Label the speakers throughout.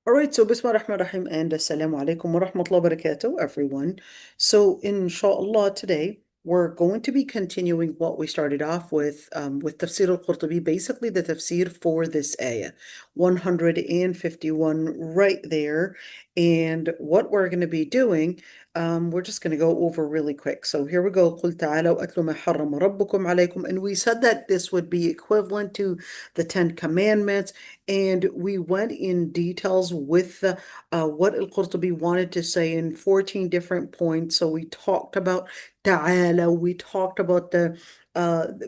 Speaker 1: All right, so Bismillah ar-Rahman ar-Rahim and Assalamu alaikum wa rahmatullahi wa barakatuh, everyone. So, inshallah, today we're going to be continuing what we started off with Tafsir al-Qurtubi, basically the tafsir for this ayah, 151 right there. And what we're going to be doing, we're just going to go over really quick. So here we go. قُلْ تَعَالَوْا أَتْلُ مَا حَرَّمَ رَبُّكُمْ عَلَيْكُمْ. And we said that this would be equivalent to the Ten Commandments. And we went in details with what Al-Qurtubi wanted to say in 14 different points. So we talked about ta'ala, we talked about the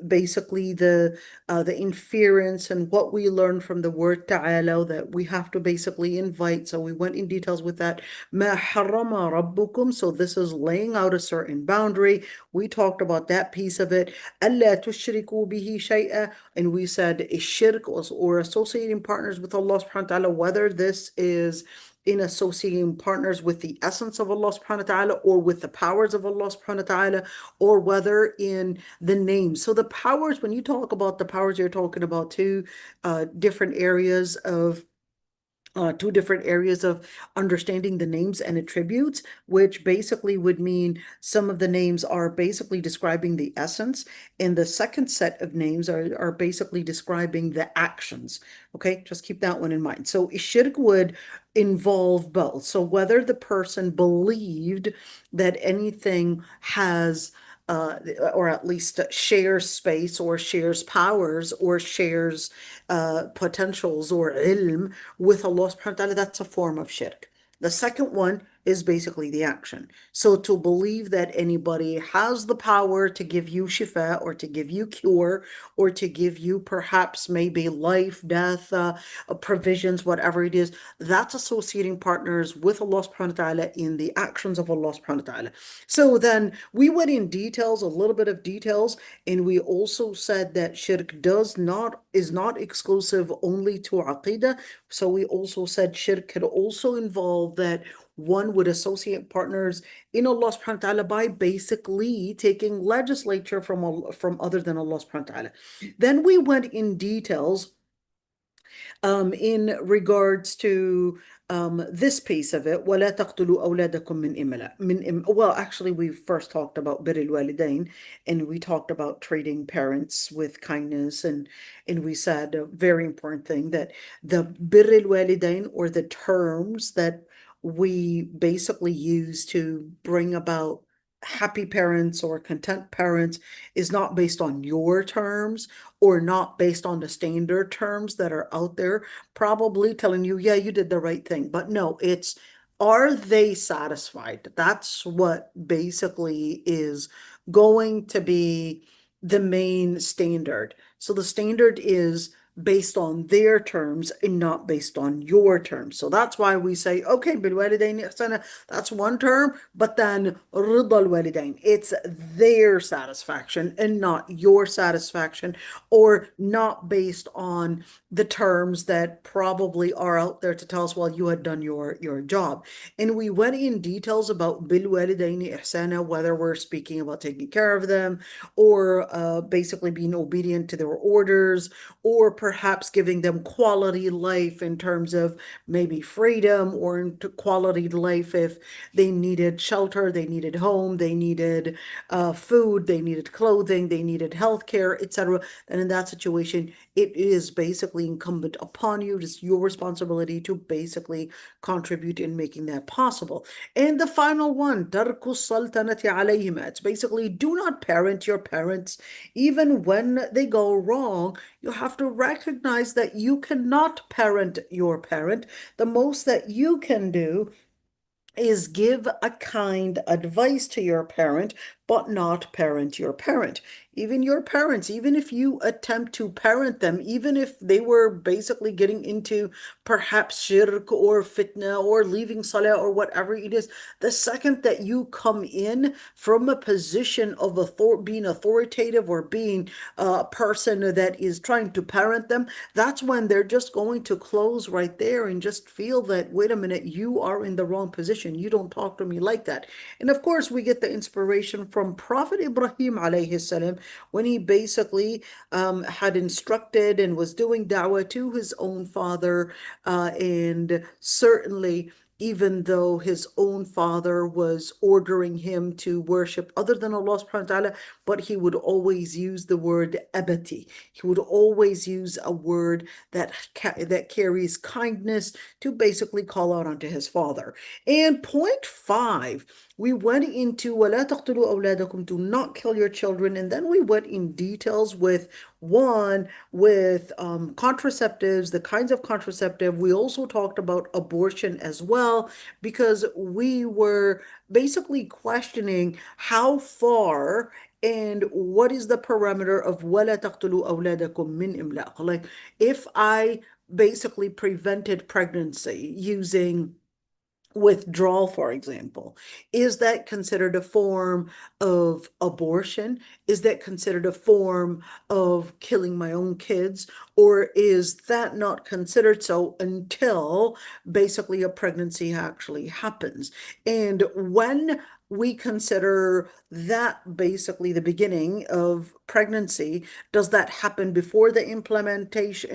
Speaker 1: basically the inference and what we learned from the word ta'ala that we have to basically invite. So we went in details with that. Ma harrama rabbukum. So this is laying out a certain boundary. We talked about that piece of it. أَلَّا تُشْرِكُوا بِهِ شَيْئًا. And we said a shirk or associating partners with Allah subhanahu wa ta'ala, whether this is in associating partners with the essence of Allah subhanahu wa ta'ala or with the powers of Allah subhanahu wa ta'ala, or whether in the names. So the powers, when you talk about the powers, you're talking about different areas of two different areas of understanding the names and attributes, which basically would mean some of the names are basically describing the essence, and the second set of names are basically describing the actions. Okay, just keep that one in mind. So shirk would involve both. So whether the person believed that anything has or at least shares space or shares powers or shares potentials or ilm with Allah subhanahu wa ta'ala, that's a form of shirk. The second one is basically the action. So to believe that anybody has the power to give you shifa or to give you cure or to give you perhaps maybe life, death, provisions, whatever it is, that's associating partners with Allah subhanahu wa ta'ala in the actions of Allah subhanahu wa ta'ala. So then we went in details, a little bit of details, and we also said that shirk is not exclusive only to aqidah. So we also said shirk could also involve that one would associate partners in Allah subhanahu wa ta'ala by basically taking legislature from other than Allah subhanahu wa ta'ala. Then we went in details in regards to this piece of it. وَلَا تَقْتُلُوا أَوْلَادَكُم مِّنْ إِمْلَاقٍ. Well, actually, we first talked about بِرِّ الْوَالِدَيْن, and we talked about treating parents with kindness, and we said a very important thing that the بِرِّ الْوَالِدَيْن, or the terms that we basically use to bring about happy parents or content parents, is not based on your terms or not based on the standard terms that are out there, probably telling you, yeah, you did the right thing. But no, it's, are they satisfied? That's what basically is going to be the main standard. So the standard is based on their terms and not based on your terms. So that's why we say, okay, بالوالدين إحسانا, that's one term, but then رضا الوالدين, it's their satisfaction and not your satisfaction, or not based on the terms that probably are out there to tell us, well, you had done your job. And we went in details about بالوالدين إحسانا, whether we're speaking about taking care of them or basically being obedient to their orders, or perhaps giving them quality life in terms of maybe freedom, or into quality life if they needed shelter, they needed home, they needed food, they needed clothing, they needed health care, etc. And in that situation, it is basically incumbent upon you, it's your responsibility to basically contribute in making that possible. And the final one, تَرْكُ السَّلْطَنَةِ عَلَيْهِمَا. It's basically, do not parent your parents even when they go wrong. You have to recognize that you cannot parent your parent. The most that you can do is give a kind advice to your parent, but not parent your parent. Even your parents, even if you attempt to parent them, even if they were basically getting into perhaps shirk or fitna or leaving salah or whatever it is, the second that you come in from a position of being authoritative or being a person that is trying to parent them, that's when they're just going to close right there and just feel that, wait a minute, you are in the wrong position. You don't talk to me like that. And of course, we get the inspiration from Prophet Ibrahim alayhi salam, when he basically had instructed and was doing da'wah to his own father, and certainly even though his own father was ordering him to worship other than Allah subhanahu wa ta'ala, but he would always use the word abati. He would always use a word that carries kindness to basically call out onto his father. And point five, we went into وَلَا تَقْتُلُوا أَوْلَادَكُمْ, do not kill your children. And then we went in details with contraceptives, the kinds of contraceptive. We also talked about abortion as well, because we were basically questioning how far and what is the parameter of وَلَا تَقْتُلُوا أَوْلَادَكُمْ مِنْ إِمْلَاقٍ. Like, if I basically prevented pregnancy using withdrawal, for example, is that considered a form of abortion? Is that considered a form of killing my own kids? Or is that not considered so until basically a pregnancy actually happens? And when we consider that basically the beginning of pregnancy, does that happen before the implantation,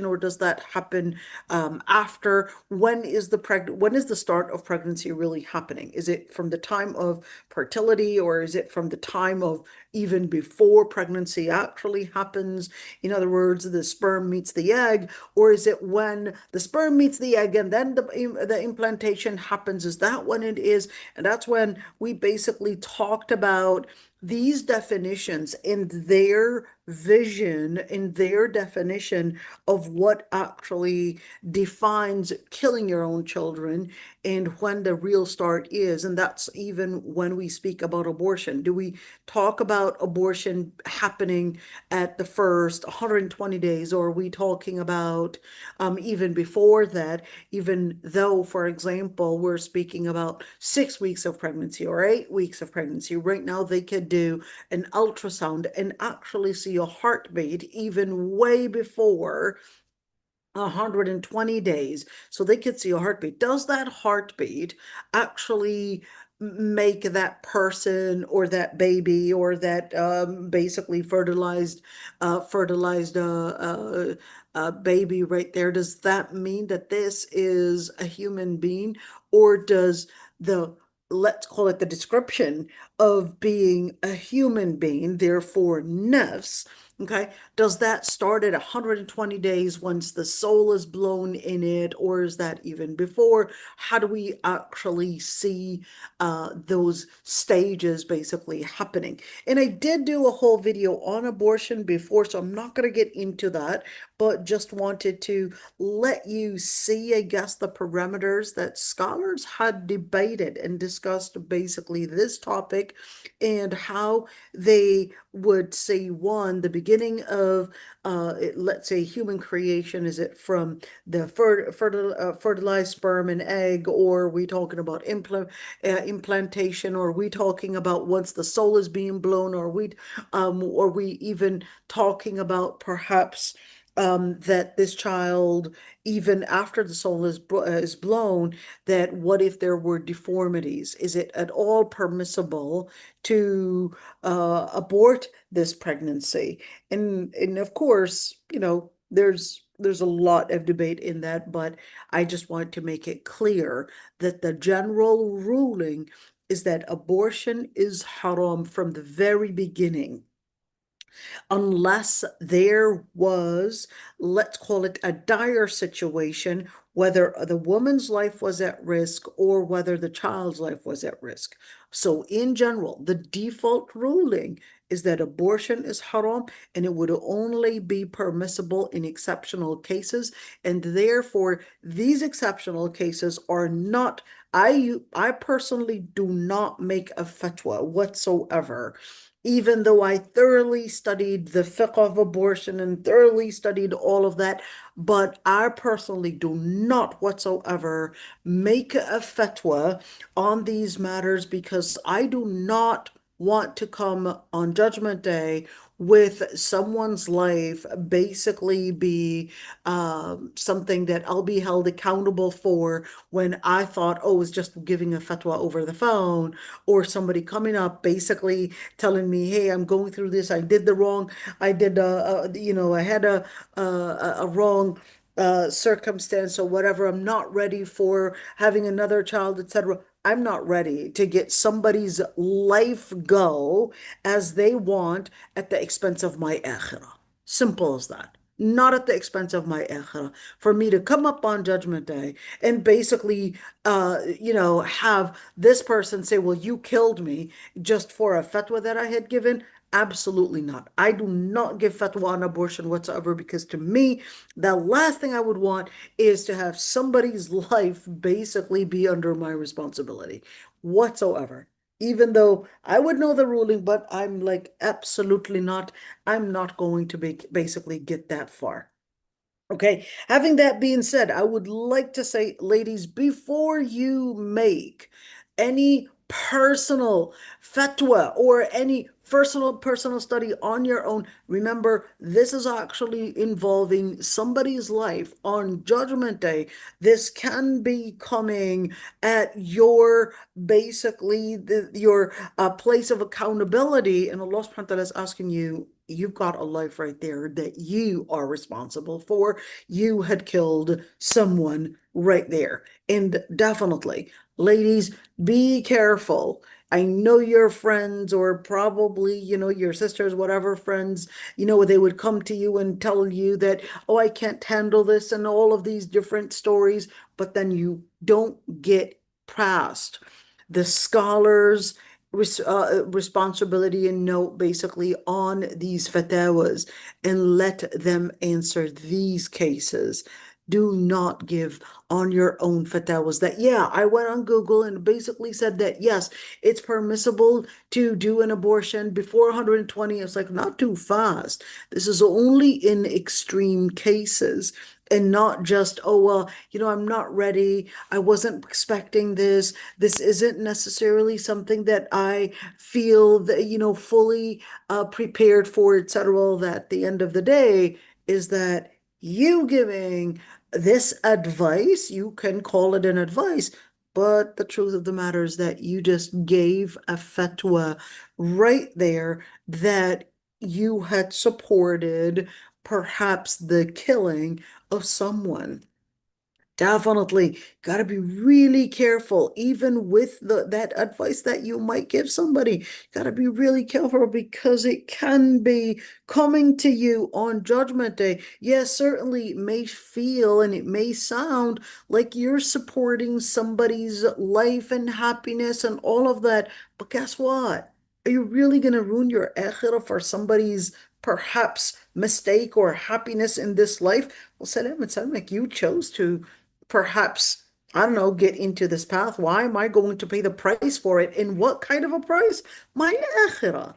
Speaker 1: or does that happen after? When is the start of pregnancy really happening? Is it from the time of fertility, or is it from the time of even before pregnancy actually happens? In other words, the sperm meets the egg, or is it when the sperm meets the egg and then the implantation happens? Is that when it is? And that's when we basically talked about these definitions in their vision, in their definition of what actually defines killing your own children, and when the real start is. And that's even when we speak about abortion. Do we talk about abortion happening at the first 120 days, or are we talking about even before that, even though, for example, we're speaking about 6 weeks of pregnancy or 8 weeks of pregnancy? Right now, they could do an ultrasound and actually see a heartbeat even way before 120 days. So they could see a heartbeat. Does that heartbeat actually make that person or that baby or that basically fertilized baby right there, does that mean that this is a human being? Or does the, let's call it the description of being a human being, therefore nafs, okay, does that start at 120 days once the soul is blown in it, or is that even before? How do we actually see those stages basically happening? And I did do a whole video on abortion before, so I'm not going to get into that, but just wanted to let you see, I guess, the parameters that scholars had debated and discussed basically this topic, and how they would say, one, the beginning of, let's say, human creation. Is it from the fertilized sperm and egg, or are we talking about implantation, or are we talking about once the soul is being blown, or are we even talking about perhaps that this child, even after the soul is blown, that what if there were deformities? Is it at all permissible to abort this pregnancy? And of course, there's a lot of debate in that, but I just want to make it clear that the general ruling is that abortion is haram from the very beginning, unless there was, let's call it a dire situation, whether the woman's life was at risk or whether the child's life was at risk. So in general, the default ruling is that abortion is haram, and it would only be permissible in exceptional cases. And therefore, these exceptional cases are not, I personally do not make a fatwa whatsoever, even though I thoroughly studied the fiqh of abortion and thoroughly studied all of that. But I personally do not whatsoever make a fatwa on these matters, because I do not want to come on Judgment Day with someone's life basically be something that I'll be held accountable for when I thought, oh, it's just giving a fatwa over the phone, or somebody coming up basically telling me, hey, I'm going through this, I did the wrong, I did, I had a wrong circumstance or whatever. I'm not ready for having another child, etc. I'm not ready to get somebody's life go as they want at the expense of my akhirah. Simple as that. Not at the expense of my akhirah. For me to come up on Judgment Day and basically, have this person say, well, you killed me just for a fatwa that I had given. Absolutely not. I do not give fatwa on abortion whatsoever, because to me, the last thing I would want is to have somebody's life basically be under my responsibility whatsoever. Even though I would know the ruling, but I'm like, absolutely not. I'm not going to basically get that far. Okay, having that being said, I would like to say, ladies, before you make any personal fatwa or any personal study on your own, remember this is actually involving somebody's life on Judgment Day. This can be coming at your basically your place of accountability, and Allah subhanahu wa ta'ala is asking you, you've got a life right there that you are responsible for. You had killed someone right there. And definitely, ladies, be careful. I know your friends, or probably, your sisters, whatever friends, they would come to you and tell you that, oh, I can't handle this, and all of these different stories, but then you don't get past the scholars' responsibility and note basically on these fatawas, and let them answer these cases. Do not give on your own fatawas that, yeah, I went on Google and basically said that, yes, it's permissible to do an abortion before 120. It's like, not too fast. This is only in extreme cases, and not just, oh, well, I'm not ready. I wasn't expecting this. This isn't necessarily something that I feel that, fully prepared for, etc. That at the end of the day is that you giving this advice, you can call it an advice, but the truth of the matter is that you just gave a fatwa right there that you had supported perhaps the killing of someone. Definitely got to be really careful, even with that advice that you might give somebody. Got to be really careful, because it can be coming to you on Judgment Day. Yes, certainly it may feel and it may sound like you're supporting somebody's life and happiness and all of that, but guess what? Are you really going to ruin your akhirah for somebody's perhaps mistake or happiness in this life? Well, salam and salam, like you chose to perhaps, I don't know, get into this path. Why am I going to pay the price for it? And what kind of a price? My akhirah,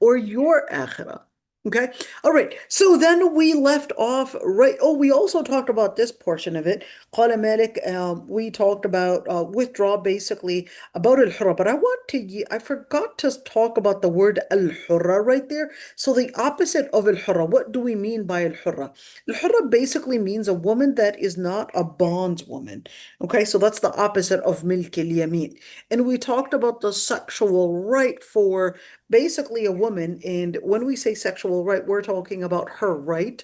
Speaker 1: or your akhirah. Okay. All right. So then we left off right. Oh, we also talked about this portion of it. Qala Malik, we talked about withdraw basically about al-hurra, but I forgot to talk about the word al-hurra right there. So the opposite of al-hurra, what do we mean by al-hurra? Al-hurra basically means a woman that is not a bondswoman. Okay. So that's the opposite of milk al-yamin. And we talked about the sexual right for basically a woman. And when we say sexual right, we're talking about her right,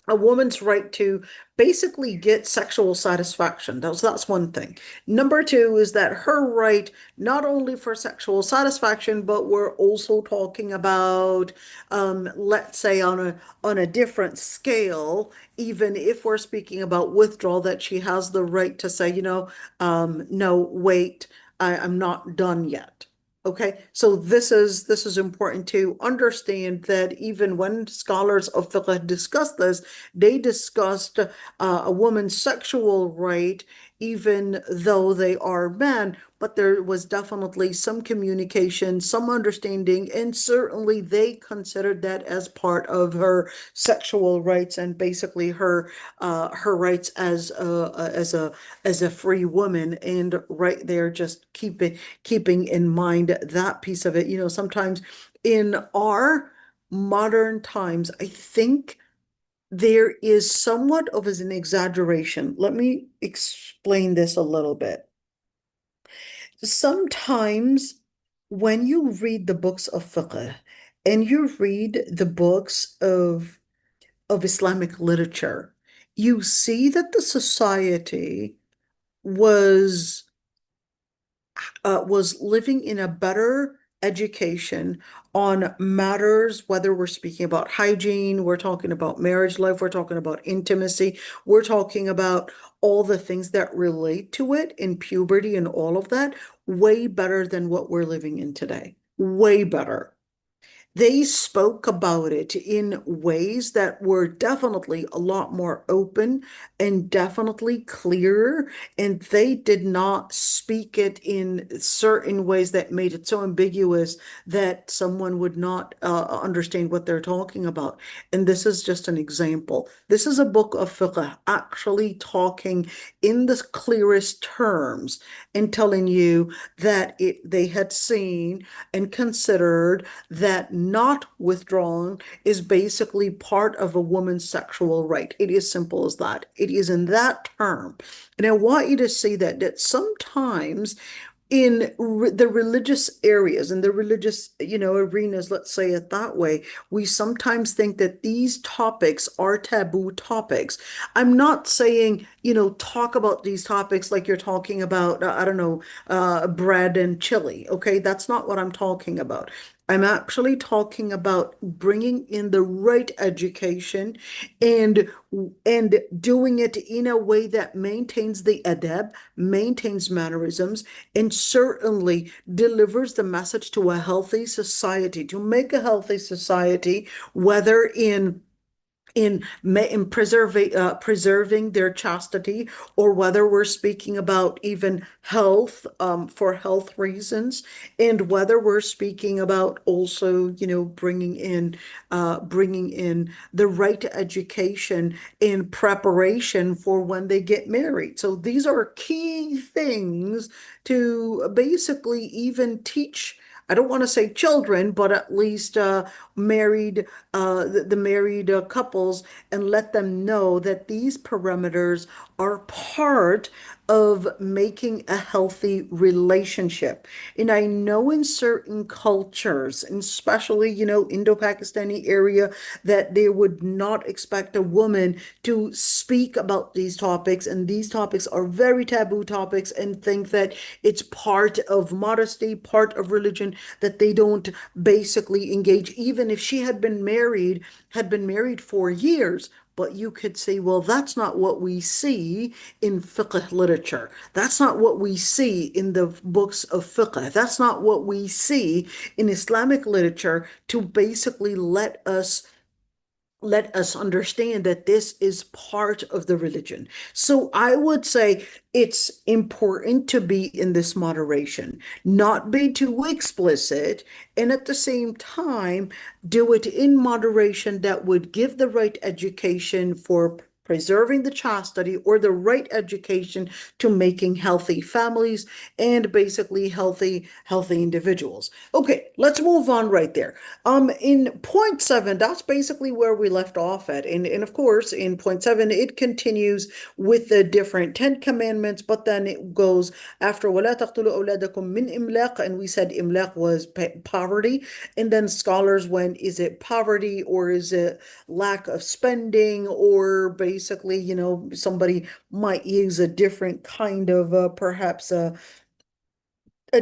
Speaker 1: a woman's right to basically get sexual satisfaction. That's one thing. Number two is that her right not only for sexual satisfaction, but we're also talking about, let's say on a different scale, even if we're speaking about withdrawal, that she has the right to say, no, wait, I'm not done yet. Okay, so this is important to understand, that even when scholars of fiqh discuss this, they discussed a woman's sexual right even though they are men, but there was definitely some communication, some understanding, and certainly they considered that as part of her sexual rights and basically her rights as a free woman. And right there, just keeping in mind that piece of it. Sometimes in our modern times, I think there is somewhat of as an exaggeration. Let me explain this a little bit. Sometimes when you read the books of fiqh and you read the books of Islamic literature, you see that the society was was living in a better education on matters, whether we're speaking about hygiene, we're talking about marriage life, we're talking about intimacy, we're talking about all the things that relate to it in puberty and all of that, way better than what we're living in today. Way better. They spoke about it in ways that were definitely a lot more open and definitely clearer. And they did not speak it in certain ways that made it so ambiguous that someone would not understand what they're talking about. And this is just an example. This is a book of fiqh actually talking in the clearest terms and telling you that they had seen and considered that not withdrawn is basically part of a woman's sexual right. It is simple as that. It is in that term. And I want you to see that sometimes in the religious areas and the religious, arenas, let's say it that way, we sometimes think that these topics are taboo topics. I'm not saying, talk about these topics like you're talking about, I don't know, bread and chili. Okay, that's not what I'm talking about. I'm actually talking about bringing in the right education and doing it in a way that maintains the adab, maintains mannerisms, and certainly delivers the message to a healthy society, to make a healthy society, whether in preserving their chastity, or whether we're speaking about even health, for health reasons, and whether we're speaking about also, bringing in the right education in preparation for when they get married. So these are key things to basically even teach. I don't want to say children, but at least married, the married couples, and let them know that these parameters are part of making a healthy relationship. And I know in certain cultures, and especially, Indo-Pakistani area, that they would not expect a woman to speak about these topics. And these topics are very taboo topics, and think that it's part of modesty, part of religion, that they don't basically engage, even if she had been married for years. But you could say, well, that's not what we see in fiqh literature. That's not what we see in the books of fiqh. That's not what we see in Islamic literature, to basically let us understand that this is part of the religion. So I would say it's important to be in this moderation, not be too explicit, and at the same time, do it in moderation that would give the right education for preserving the chastity, or the right education to making healthy families and basically healthy individuals. Okay, let's move on right there. In point seven, that's basically where we left off at. And of course, in point seven, it continues with the different 10 commandments, but then it goes after وَلَا تَقْتُلُوا أَوْلَادَكُم مِّنْ إِمْلَاقٍ, and we said imlaq was poverty. And then scholars went, is it poverty, or is it lack of spending, or basically, somebody might use a different kind of perhaps a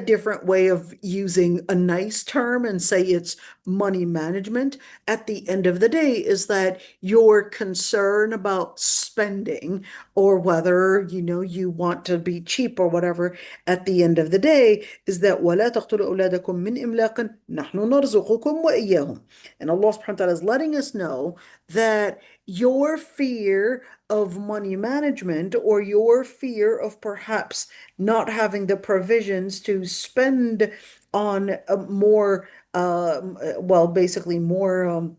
Speaker 1: different way of using a nice term and say it's money management. At the end of the day, is that your concern about spending, or whether you want to be cheap or whatever. At the end of the day, is that وَلَا تَقْتُلُوا أَوْلَادَكُم مِّنْ إِمْلَاقٍ نَحْنُ نَرْزُقُكُمْ وَإِيَّاهُمْ. And Allah subhanahu wa ta'ala is letting us know that your fear of money management or your fear of perhaps not having the provisions to spend on more, basically more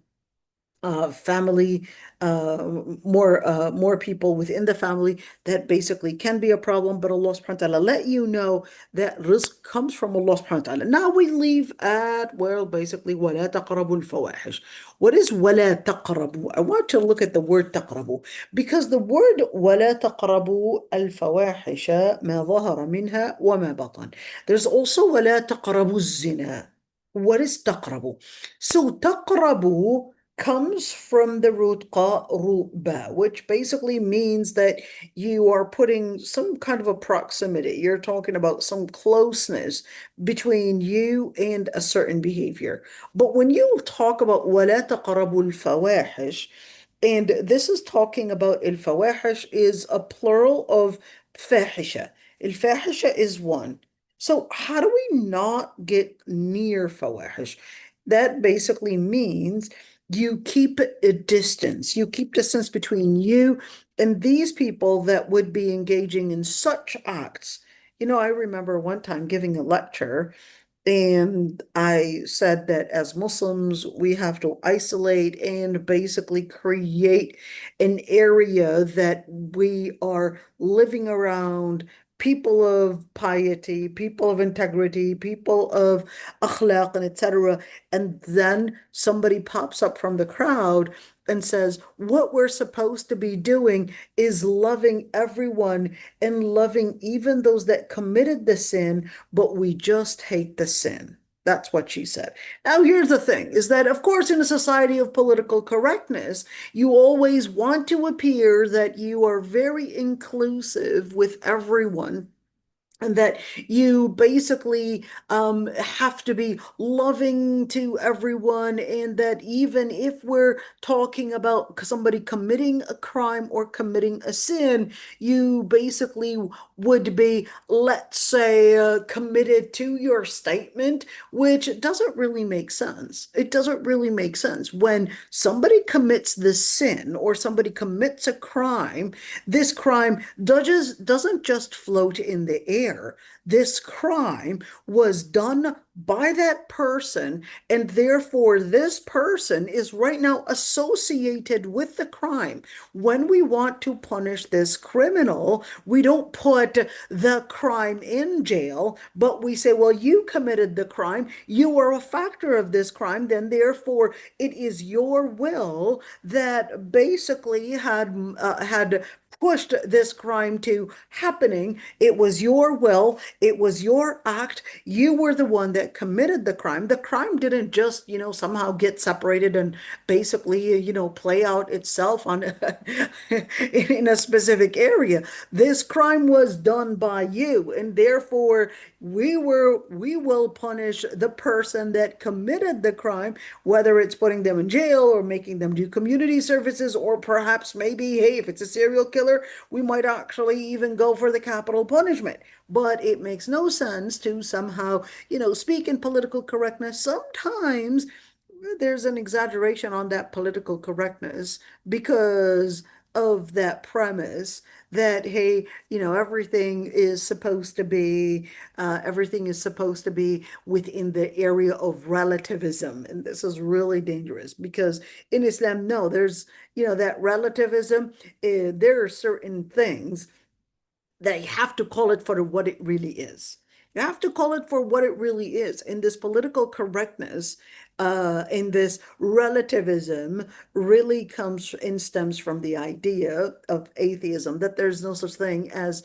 Speaker 1: family, more people within the family, that basically can be a problem. But Allah subhanahu wa ta'ala let you know that rizq comes from Allah subhanahu wa ta'ala. Now we leave at, well, basically, وَلَا تَقْرَبُوا الْفَوَاحِشِ. What is وَلَا تَقْرَبُوا? I want to look at the word تَقْرَبُوا, because the word وَلَا تَقْرَبُوا الْفَوَاحِشَ مَا ظَهَرَ مِنْهَا وَمَا بَطَنَ. There's also وَلَا تَقْرَبُوا الزِّنَا. What is تَقْرَبُوا? So تَقْرَبُوا comes from the root qaruba, which basically means that you are putting some kind of a proximity. You're talking about some closeness between you and a certain behavior. But when you talk about وَلَا تَقْرَبُوا الْفَوَاحِشِ, and this is talking about al-fawahish is a plural of fahisha. Al-fahisha is one. So how do we not get near fawahish? That basically means you keep a distance. You keep distance between you and these people that would be engaging in such acts. I remember one time giving a lecture, and I said that as Muslims, we have to isolate and basically create an area that we are living around people of piety, people of integrity, people of akhlaq, and etc. And then somebody pops up from the crowd and says, what we're supposed to be doing is loving everyone and loving even those that committed the sin, but we just hate the sin. That's what she said. Now, here's the thing, is that, of course, in a society of political correctness, you always want to appear that you are very inclusive with everyone, and that you basically have to be loving to everyone, and that even if we're talking about somebody committing a crime or committing a sin, you basically would be, let's say, committed to your statement, which doesn't really make sense. It doesn't really make sense. When somebody commits this sin or somebody commits a crime, this crime doesn't just float in the air. This crime was done by that person, and therefore this person is right now associated with the crime. When we want to punish this criminal, we don't put the crime in jail, but we say, well, you committed the crime, you are a factor of this crime, then therefore it is your will that basically had pushed this crime to happening. It was your will, it was your act, you were the one that committed the crime. The crime didn't just, somehow get separated and basically, play out itself on in a specific area. This crime was done by you, and therefore we will punish the person that committed the crime, whether it's putting them in jail or making them do community services, or perhaps maybe, hey, if it's a serial killer, we might actually even go for the capital punishment. But it makes no sense to somehow, speak in political correctness. Sometimes there's an exaggeration on that political correctness because of that premise that, hey, everything is supposed to be within the area of relativism. And this is really dangerous, because in Islam, no, there's, that relativism. There are certain things that you have to call it for what it really is. You have to call it for what it really is. And this political correctness, in this relativism, really comes and stems from the idea of atheism, that there's no such thing as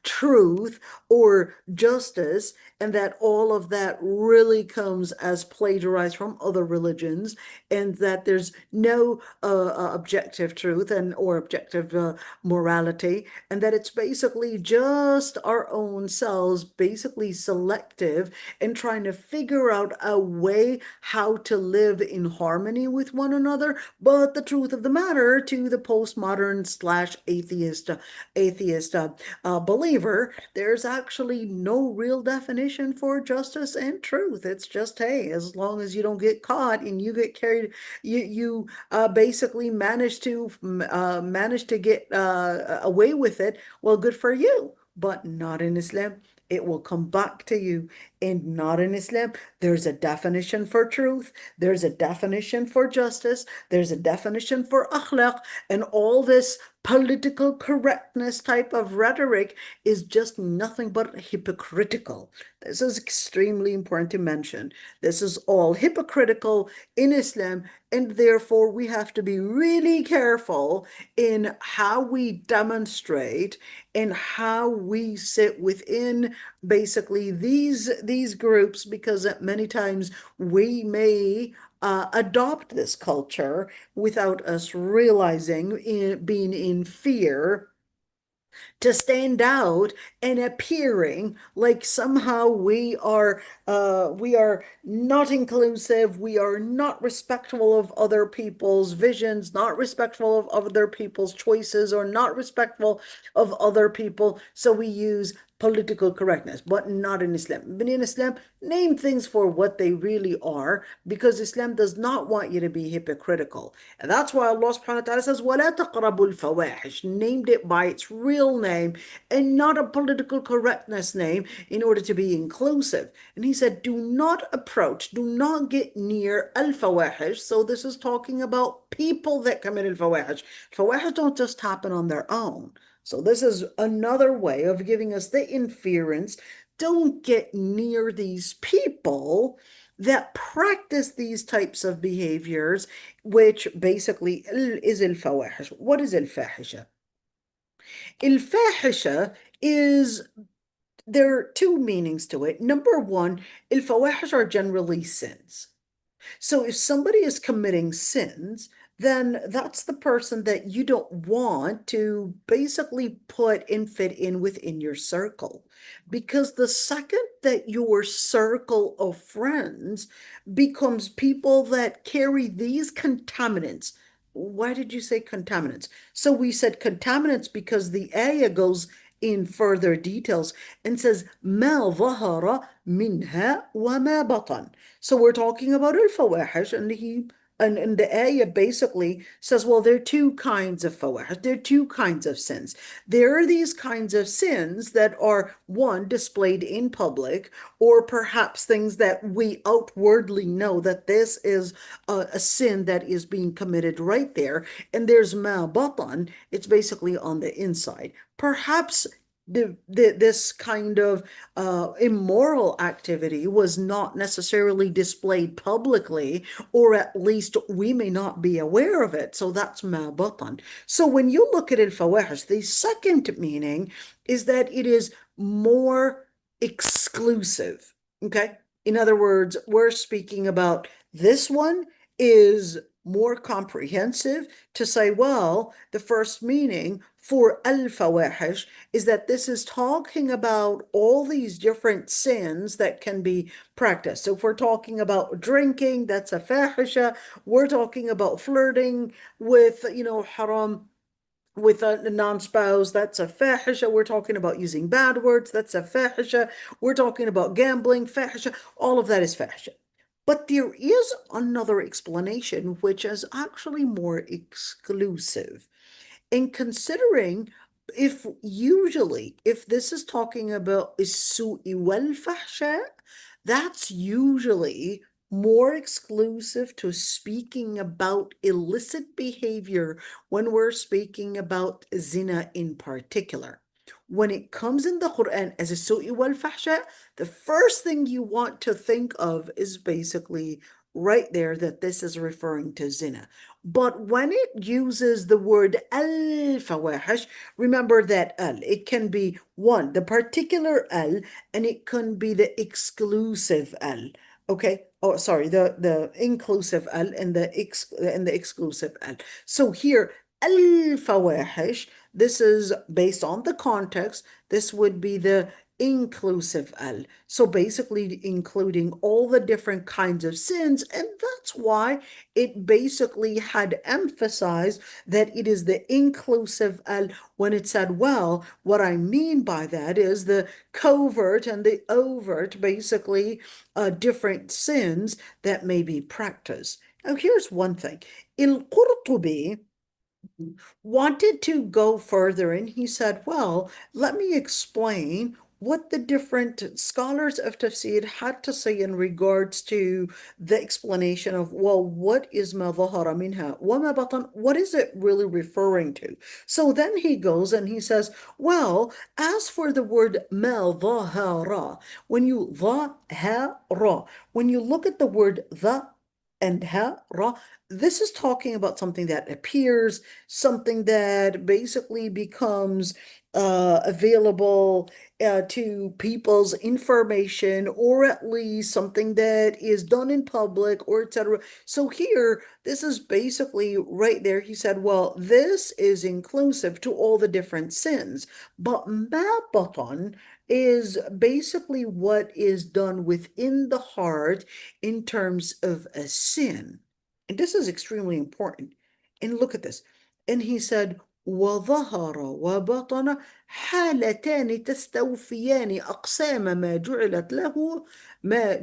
Speaker 1: truth or justice, and that all of that really comes as plagiarized from other religions, and that there's no objective truth and or objective morality, and that it's basically just our own selves, basically selective, and trying to figure out a way way how to live in harmony with one another. But the truth of the matter, to the postmodern slash atheist believer, there's actually no real definition for justice and truth. It's just, hey, as long as you don't get caught and you get carried, you basically manage to get away with it. Well, good for you, but not in Islam. It will come back to you, and not in Islam. There's a definition for truth, there's a definition for justice, there's a definition for akhlaq, and all this political correctness type of rhetoric is just nothing but hypocritical. This is extremely important to mention. This is all hypocritical in Islam, and therefore we have to be really careful in how we demonstrate and how we sit within basically these groups, because many times we may adopt this culture without us realizing, being in fear to stand out and appearing like somehow we are not inclusive, we are not respectful of other people's visions, not respectful of other people's choices, or not respectful of other people. So we use political correctness, but not in Islam. But in Islam, name things for what they really are, because Islam does not want you to be hypocritical. And that's why Allah subhanahu wa ta'ala says, وَلَا تَقْرَبُوا الْفَوَاحِشِ, named it by its real name and not a political correctness name in order to be inclusive. And he said, do not approach, do not get near al-fawahish. So this is talking about people that commit al-fawahish. Fawahish don't just happen on their own. So this is another way of giving us the inference. Don't get near these people that practice these types of behaviors, which basically is al-fawahish. What is al-fahisha? Al-fahisha is, there are two meanings to it. Number one, al-fawahish are generally sins. So if somebody is committing sins, then that's the person that you don't want to basically put and fit in within your circle. Because the second that your circle of friends becomes people that carry these contaminants, why did you say contaminants? So we said contaminants because the ayah goes in further details and says ما ظهر منها وما بطن. So we're talking about al-fawahish, and the ayah basically says, well, there are two kinds of fawahish, there are two kinds of sins. There are these kinds of sins that are, one, displayed in public, or perhaps things that we outwardly know that this is a sin that is being committed right there. And there's ma batan, it's basically on the inside. Perhaps this kind of immoral activity was not necessarily displayed publicly, or at least we may not be aware of it. So that's ma batan. So when you look at al-fawahish, the second meaning is that it is more exclusive. Okay. In other words, we're speaking about this one is more comprehensive to say, well, the first meaning for al-fawahish is that this is talking about all these different sins that can be practiced. So if we're talking about drinking, that's a fahisha. We're talking about flirting with, haram, with a non-spouse, that's a fahisha. We're talking about using bad words, that's a fahisha. We're talking about gambling, fahisha. All of that is fahisha. But there is another explanation which is actually more exclusive. In considering, if this is talking about is-su'i wal-fahsha, that's usually more exclusive to speaking about illicit behavior when we're speaking about zina in particular. When it comes in the Quran as a su'i wal fahsha, the first thing you want to think of is basically right there that this is referring to zina. But when it uses the word al-fawahish, remember that it can be one, the particular al, and it can be the exclusive al. Okay. Oh, sorry, the inclusive al and the exclusive al. So here, al-fawahish, this is based on the context. This would be the inclusive al. So basically including all the different kinds of sins. And that's why it basically had emphasized that it is the inclusive al when it said, well, what I mean by that is the covert and the overt, basically different sins that may be practiced. Now, here's one thing. Al-Qurtubi wanted to go further, and he said, well, let me explain what the different scholars of tafsir had to say in regards to the explanation of, well, what is ma dhahara minha wa ma batan? What is it really referring to? So then he goes and he says, well, as for the word ma dhahara, when you look at the word the and ha, ra, this is talking about something that appears, something that basically becomes available to people's information, or at least something that is done in public, or etc. So here, this is basically right there. He said, well, this is inclusive to all the different sins, but ma batan is basically what is done within the heart in terms of a sin. And this is extremely important. And look at this. And he said, وظهر وبطن حالتان تستوفيان أقسام ما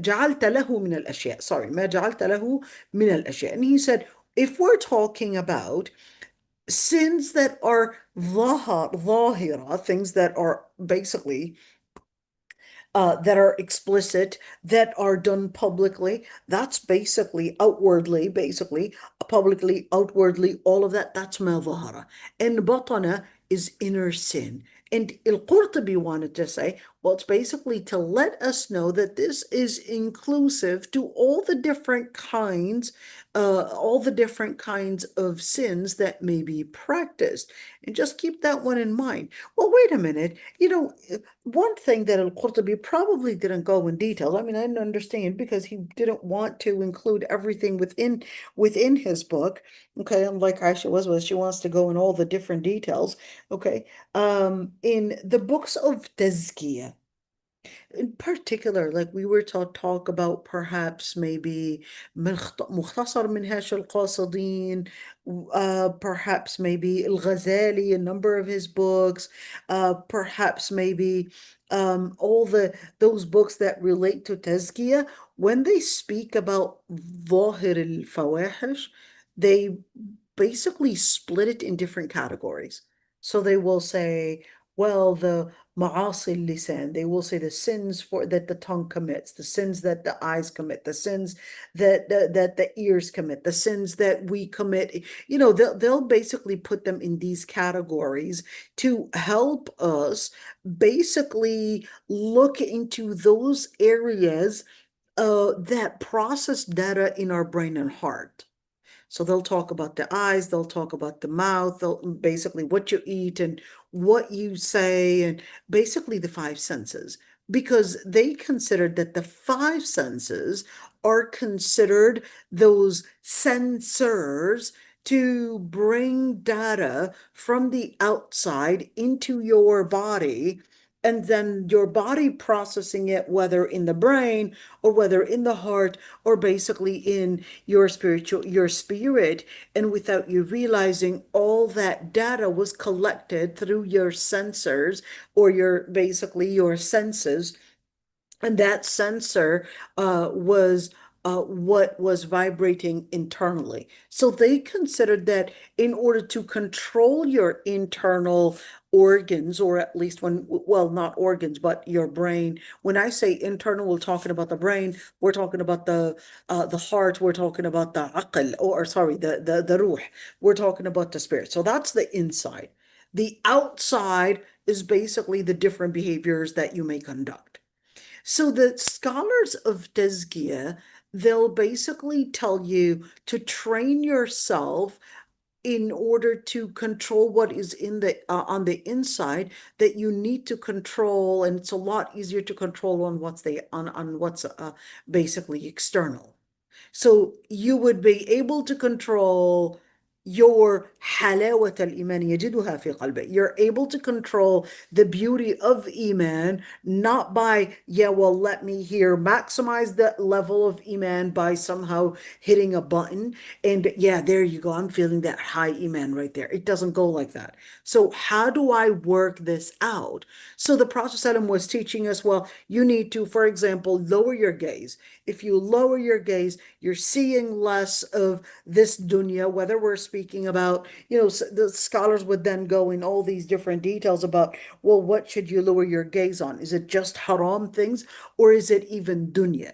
Speaker 1: جعلت له من الأشياء. Sorry, ما جعلت له من الأشياء. And he said, if we're talking about sins that are ظاهرة, things that are basically that are explicit, that are done publicly. That's basically outwardly, publicly, outwardly, all of that. That's ma dhahara. And batana is inner sin. And Al-Qurtubi wanted to say, well, it's basically to let us know that this is inclusive to all the different kinds of sins that may be practiced. And just keep that one in mind. Well, wait a minute. One thing that Al-Qurtubi probably didn't go in detail. I mean, I didn't understand because he didn't want to include everything within his book. Okay, unlike Aisha was she wants to go in all the different details. Okay, in the books of Tazkiyah, in particular, like we were to talk about perhaps maybe مختصر منهاج القاصدين, perhaps maybe Al-Ghazali, a number of his books, perhaps maybe all those books that relate to tazkiyah, when they speak about ظاهر الفواحش, they basically split it in different categories. So they will say, well, the ma'asi lisan, they will say the sins that the tongue commits, the sins that the eyes commit, the sins that the ears commit, the sins that we commit. They'll basically put them in these categories to help us basically look into those areas that process data in our brain and heart. So they'll talk about the eyes, they'll talk about the mouth, they'll basically what you eat and what you say, and basically the five senses, because they considered that the five senses are considered those sensors to bring data from the outside into your body, and then your body processing it, whether in the brain or whether in the heart or basically in your spirit, and without you realizing, all that data was collected through your sensors, or your senses, and that sensor was what was vibrating internally. So they considered that in order to control your internal organs, or at least well, not organs, but your brain. When I say internal, we're talking about the brain, we're talking about the heart, we're talking about the aql, or sorry, the ruh, we're talking about the spirit. So that's the inside. The outside is basically the different behaviors that you may conduct. So the scholars of Tazkiyah, they'll basically tell you to train yourself in order to control what is in the on the inside, that you need to control, and it's a lot easier to control on what's basically external. So you would be able to control your حلاوة الإيمان يجدها في قلبه. You're able to control the beauty of Iman, not by, yeah, well, let me here maximize the level of Iman by somehow hitting a button. And yeah, there you go. I'm feeling that high Iman right there. It doesn't go like that. So how do I work this out? So the Prophet ﷺ was teaching us, well, you need to, for example, lower your gaze. If you lower your gaze, you're seeing less of this dunya, whether we're speaking about, the scholars would then go in all these different details about, well, what should you lower your gaze on? Is it just haram things, or is it even dunya?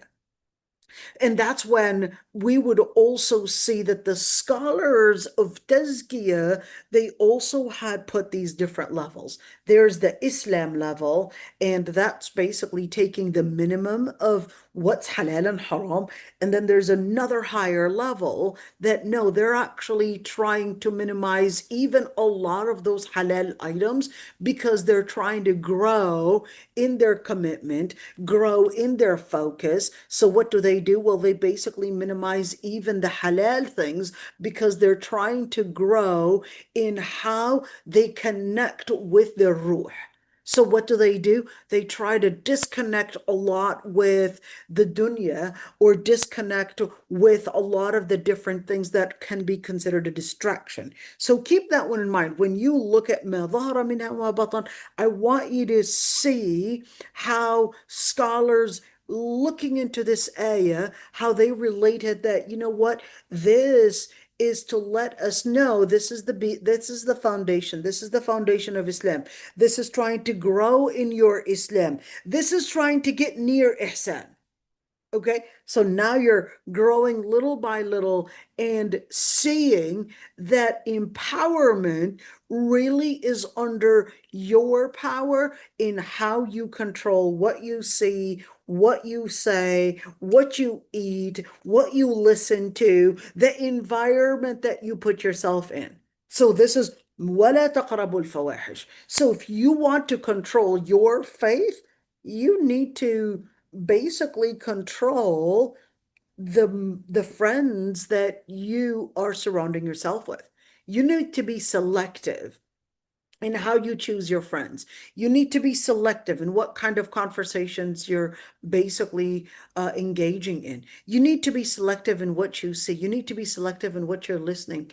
Speaker 1: And that's when we would also see that the scholars of Tazkiyah, they also had put these different levels. There's the Islam level, and that's basically taking the minimum of what's halal and haram. And then there's another higher level that no, they're actually trying to minimize even a lot of those halal items because they're trying to grow in their commitment, grow in their focus. So what do? Well, they basically minimize even the halal things because they're trying to grow in how they connect with their ruh. So what do? They try to disconnect a lot with the dunya or disconnect with a lot of the different things that can be considered a distraction. So keep that one in mind. When you look at ما ظهر منها وما بطن, I want you to see how scholars looking into this ayah, how they related that, you know what, this is to let us know this is the foundation. This is the foundation of Islam. This is trying to grow in your Islam. This is trying to get near ihsan. Okay, so now you're growing little by little and seeing that empowerment really is under your power in how you control what you see, what you say, what you eat, what you listen to, the environment that you put yourself in. So this is وَلَا تَقْرَبُوا الْفَوَاحِشِ. So if you want to control your faith, you need to basically control the friends that you are surrounding yourself with. You need to be selective in how you choose your friends. You need to be selective in what kind of conversations you're basically engaging in. You need to be selective in what you see. You need to be selective in what you're listening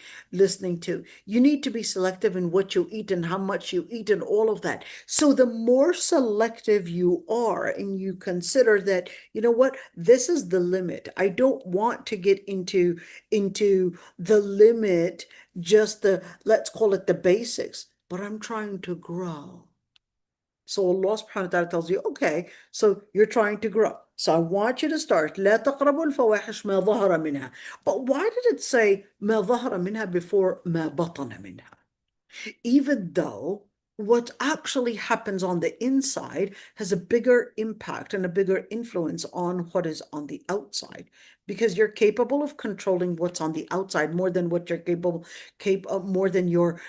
Speaker 1: to. You need to be selective in what you eat and how much you eat and all of that. So the more selective you are and you consider that, you know what, this is the limit. I don't want to get into the limit, just let's call it the basics, but I'm trying to grow. So Allah subhanahu wa ta'ala tells you, okay, so you're trying to grow. So I want you to start. لا تقربوا الفواحش ما ظهر منها. But why did it say ما ظهر منها before ما بطن منها? Even though what actually happens on the inside has a bigger impact and a bigger influence on what is on the outside, because you're capable of controlling what's on the outside more than what you're more than your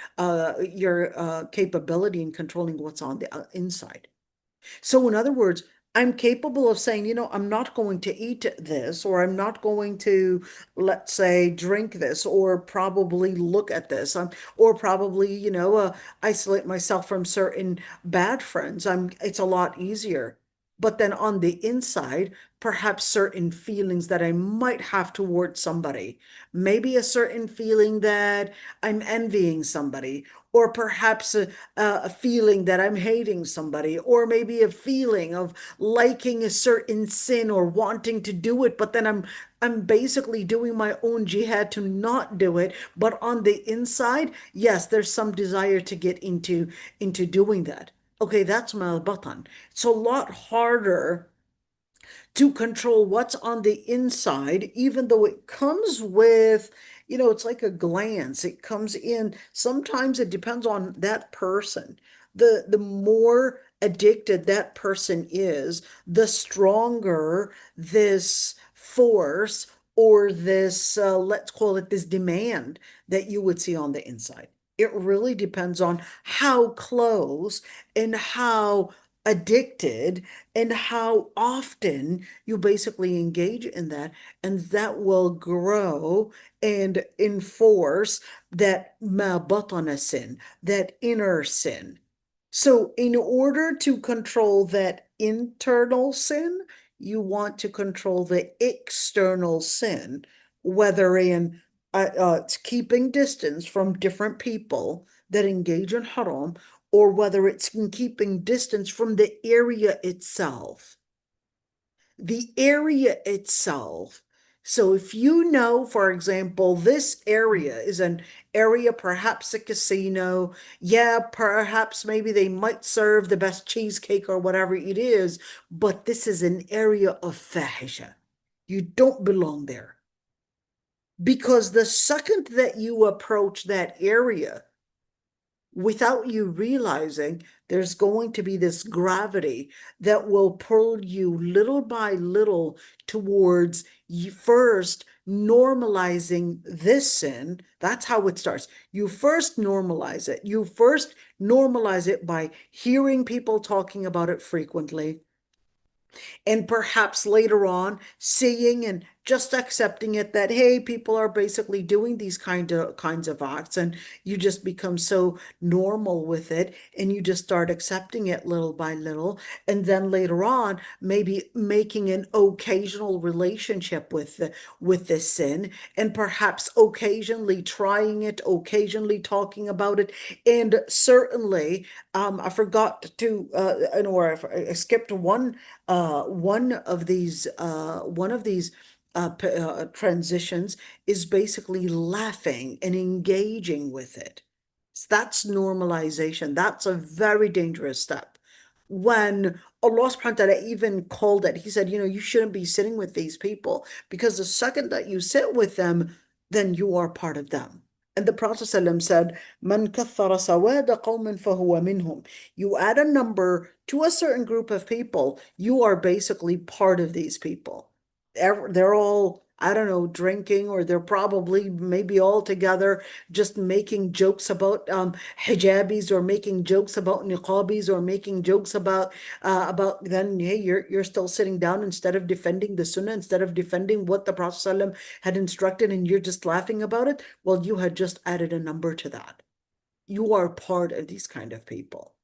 Speaker 1: capability in controlling what's on the inside. So in other words, I'm capable of saying, I'm not going to eat this, or I'm not going to, let's say, drink this, or probably look at this, or probably, isolate myself from certain bad friends. It's a lot easier. But then on the inside, perhaps certain feelings that I might have towards somebody, maybe a certain feeling that I'm envying somebody, or perhaps a feeling that I'm hating somebody, or maybe a feeling of liking a certain sin or wanting to do it, but then I'm basically doing my own jihad to not do it. But on the inside, yes, there's some desire to get into doing that. Okay, that's mal batan. It's a lot harder to control what's on the inside, even though it comes with, it's like a glance. It comes in. Sometimes it depends on that person. The more addicted that person is, the stronger this force or this, let's call it this demand that you would see on the inside. It really depends on how close and how addicted and how often you basically engage in that, and that will grow and enforce that ma batana sin, that inner sin. So in order to control that internal sin, you want to control the external sin, whether in it's keeping distance from different people that engage in haram, or whether it's in keeping distance from the area itself. The area itself. So if you know, for example, this area is an area, perhaps a casino, yeah, perhaps maybe they might serve the best cheesecake or whatever it is, but this is an area of fahisha. You don't belong there. Because the second that you approach that area, without you realizing, there's going to be this gravity that will pull you little by little towards you first normalizing this sin. That's how it starts. You first normalize it. You first normalize it by hearing people talking about it frequently, and perhaps later on seeing and just accepting it that, hey, people are basically doing these kinds of acts, and you just become so normal with it, and you just start accepting it little by little, and then later on maybe making an occasional relationship with this sin, and perhaps occasionally trying it, occasionally talking about it. And certainly I forgot to or I skipped one of these transitions is basically laughing and engaging with it. That's normalization. That's a very dangerous step. When Allah subhanahu wa ta'ala even called it, He said, you shouldn't be sitting with these people, because the second that you sit with them, then you are part of them. And the Prophet ﷺ said, "Man kathara sawada qawmin fahuwa minhum." You add a number to a certain group of people, you are basically part of these people. They're all, I don't know, drinking, or they're probably maybe all together just making jokes about hijabis, or making jokes about niqabis, or making jokes about then, hey, you're still sitting down instead of defending the sunnah, instead of defending what the Prophet ﷺ had instructed, and you're just laughing about it. Well, you had just added a number to that. You are part of these kind of people.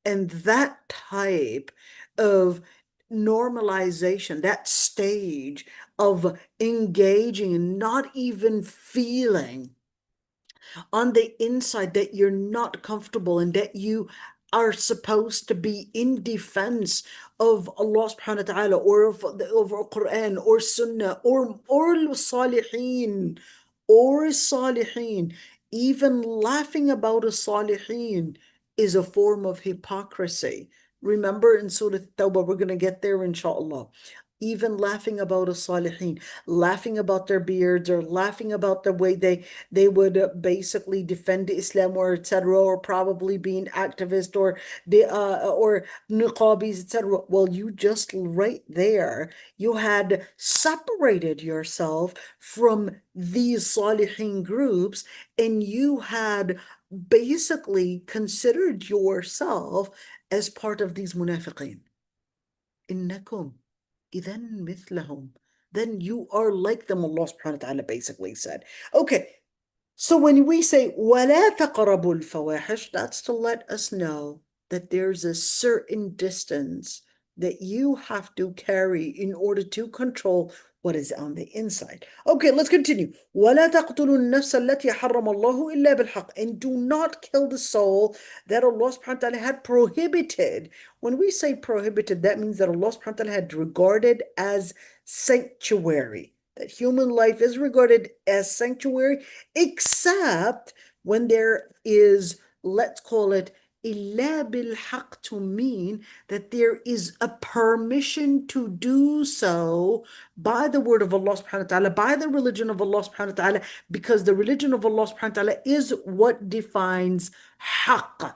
Speaker 1: And that type of normalization, that stage of engaging and not even feeling on the inside that you're not comfortable, and that you are supposed to be in defense of Allah subhanahu wa ta'ala, or of Quran or Sunnah, or Salihin, or Salihin. Even laughing about a Salihin is a form of hypocrisy. Remember in Surah Tawbah, we're going to get there inshallah. Even laughing about a Salihin, laughing about their beards, or laughing about the way they would basically defend Islam, or etc., or probably being activist, or niqabis, etc. Well, you just right there, you had separated yourself from these Salihin groups, and you had basically considered yourself as part of these munafiqeen. إنكم إذا مثلهم. Then you are like them, Allah subhanahu wa ta'ala basically said. Okay, so when we say وَلَا تَقْرَبُوا الْفَوَاحِشِ, that's to let us know that there's a certain distance that you have to carry in order to control what is on the inside. Okay, let's continue. وَلَا تَقْتُلُوا النَّفْسَ الَّتِي حَرَّمَ اللَّهُ إِلَّا بِالْحَقِّ. And do not kill the soul that Allah subhanahu wa ta'ala had prohibited. When we say prohibited, that means that Allah subhanahu wa ta'ala had regarded as sanctuary. That human life is regarded as sanctuary, except when there is, let's call it, إِلَّا بِالْحَقِّ, to mean that there is a permission to do so by the word of Allah subhanahu wa ta'ala, by the religion of Allah subhanahu wa ta'ala, because the religion of Allah subhanahu wa ta'ala is what defines haqq,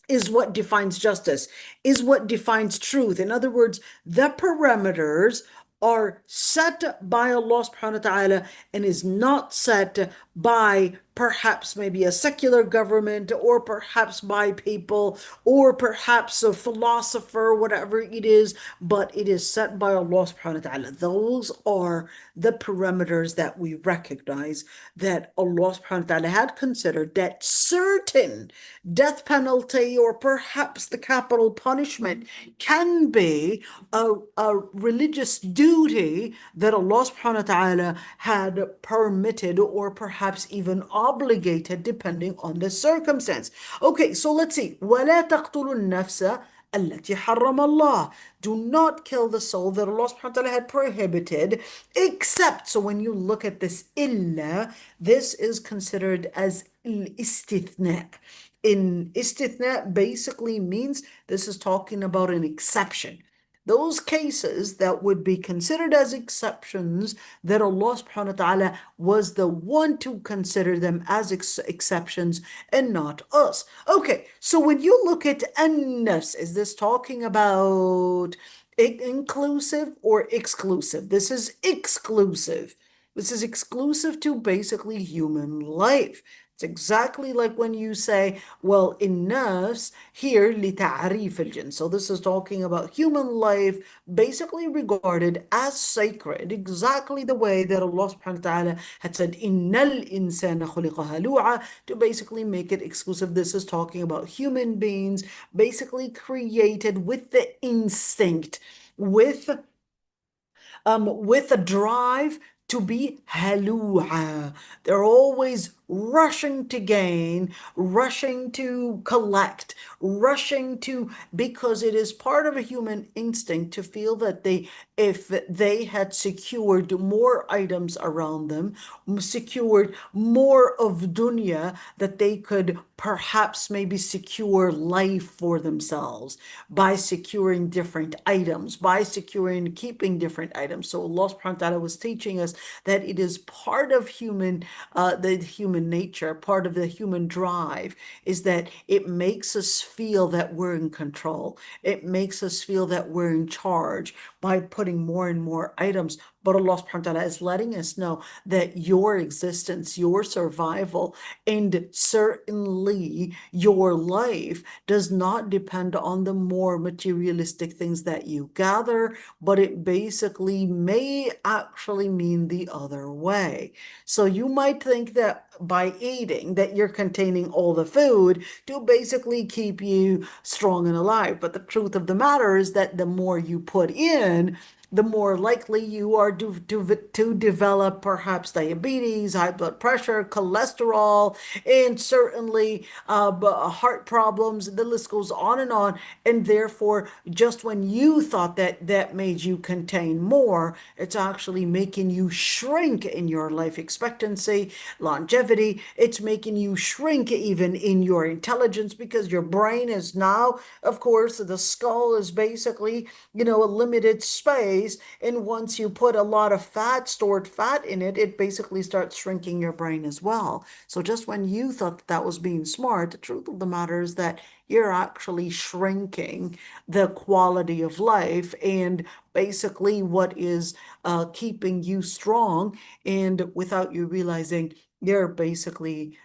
Speaker 1: is what defines justice, is what defines truth. In other words, the parameters are set by Allah subhanahu wa ta'ala, and is not set by perhaps maybe a secular government, or perhaps by people, or perhaps a philosopher, whatever it is, but it is set by Allah subhanahu wa ta'ala. Those are the parameters that we recognize that Allah subhanahu wa ta'ala had considered, that certain death penalty or perhaps the capital punishment can be a religious duty that Allah subhanahu wa ta'ala had permitted or perhaps even obligated depending on the circumstance. Okay, so let's see. وَلَا تَقْتُلُوا النَّفْسَ التي حرم الله. Do not kill the soul that Allah subhanahu wa ta'ala had prohibited, except, so when you look at this illa, this is considered as istithna. In istithna basically means this is talking about an exception. Those cases that would be considered as exceptions, that Allah subhanahu wa ta'ala was the one to consider them as exceptions and not us. Okay, so when you look at an-nafs, is this talking about inclusive or exclusive? This is exclusive. This is exclusive to basically human life. It's exactly like when you say, well, in nafs, here, لِتَعْرِيفِ الْجِنْ. So this is talking about human life, basically regarded as sacred, exactly the way that Allah subhanahu wa ta'ala had said, إِنَّ الْإِنسَانَ خُلِقَ هَلُوعًا, to basically make it exclusive. This is talking about human beings, basically created with the instinct, with a drive to be halua. They're always rushing to gain, rushing to collect, rushing to, because it is part of a human instinct to feel that if they had secured more items around them, secured more of dunya, that they could perhaps maybe secure life for themselves by securing different items, by securing keeping different items. So Allah subhanahu wa ta'ala was teaching us that it is part of the human nature, part of the human drive, is that it makes us feel that we're in control. It makes us feel that we're in charge by putting more and more items. But Allah subhanahu wa ta'ala is letting us know that your existence, your survival, and certainly your life does not depend on the more materialistic things that you gather, but it basically may actually mean the other way. So you might think that by eating that you're containing all the food to basically keep you strong and alive. But the truth of the matter is that the more you put in, the more likely you are to develop perhaps diabetes, high blood pressure, cholesterol, and certainly heart problems. The list goes on and on. And therefore, just when you thought that that made you contain more, it's actually making you shrink in your life expectancy, longevity. It's making you shrink even in your intelligence, because your brain is now, of course, the skull is basically, a limited space. And once you put a lot of fat, stored fat in it, it basically starts shrinking your brain as well. So just when you thought that, that was being smart, the truth of the matter is that you're actually shrinking the quality of life and basically what is keeping you strong. And without you realizing, you're basically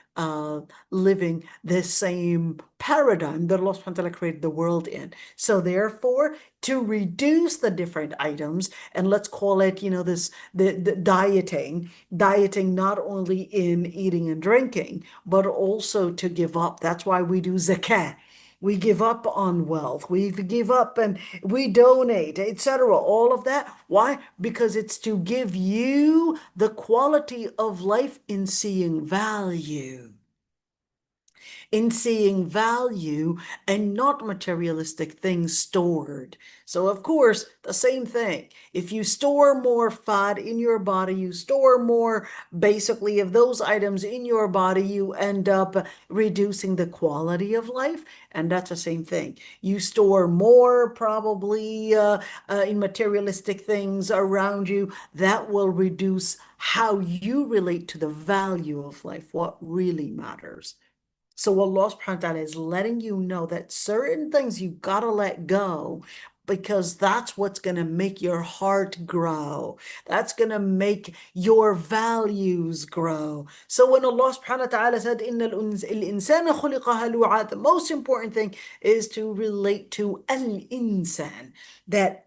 Speaker 1: living the same paradigm that Allah subhanahu wa ta'ala created the world in. So therefore, to reduce the different items, and let's call it, the dieting not only in eating and drinking, but also to give up. That's why we do zakah. We give up on wealth. We give up and we donate, etc. All of that. Why? Because it's to give you the quality of life in seeing value. In seeing value and not materialistic things stored. So of course, the same thing. If you store more fat in your body, you store more basically of those items in your body, you end up reducing the quality of life. And that's the same thing. You store more probably in materialistic things around you, that will reduce how you relate to the value of life, what really matters. So Allah subhanahu wa ta'ala is letting you know that certain things you gotta let go, because that's what's going to make your heart grow. That's going to make your values grow. So when Allah subhanahu wa ta'ala said, إِنَّ الْإِنسَانَ خُلِقَ هَلُوعًا, the most important thing is to relate to al-insan, that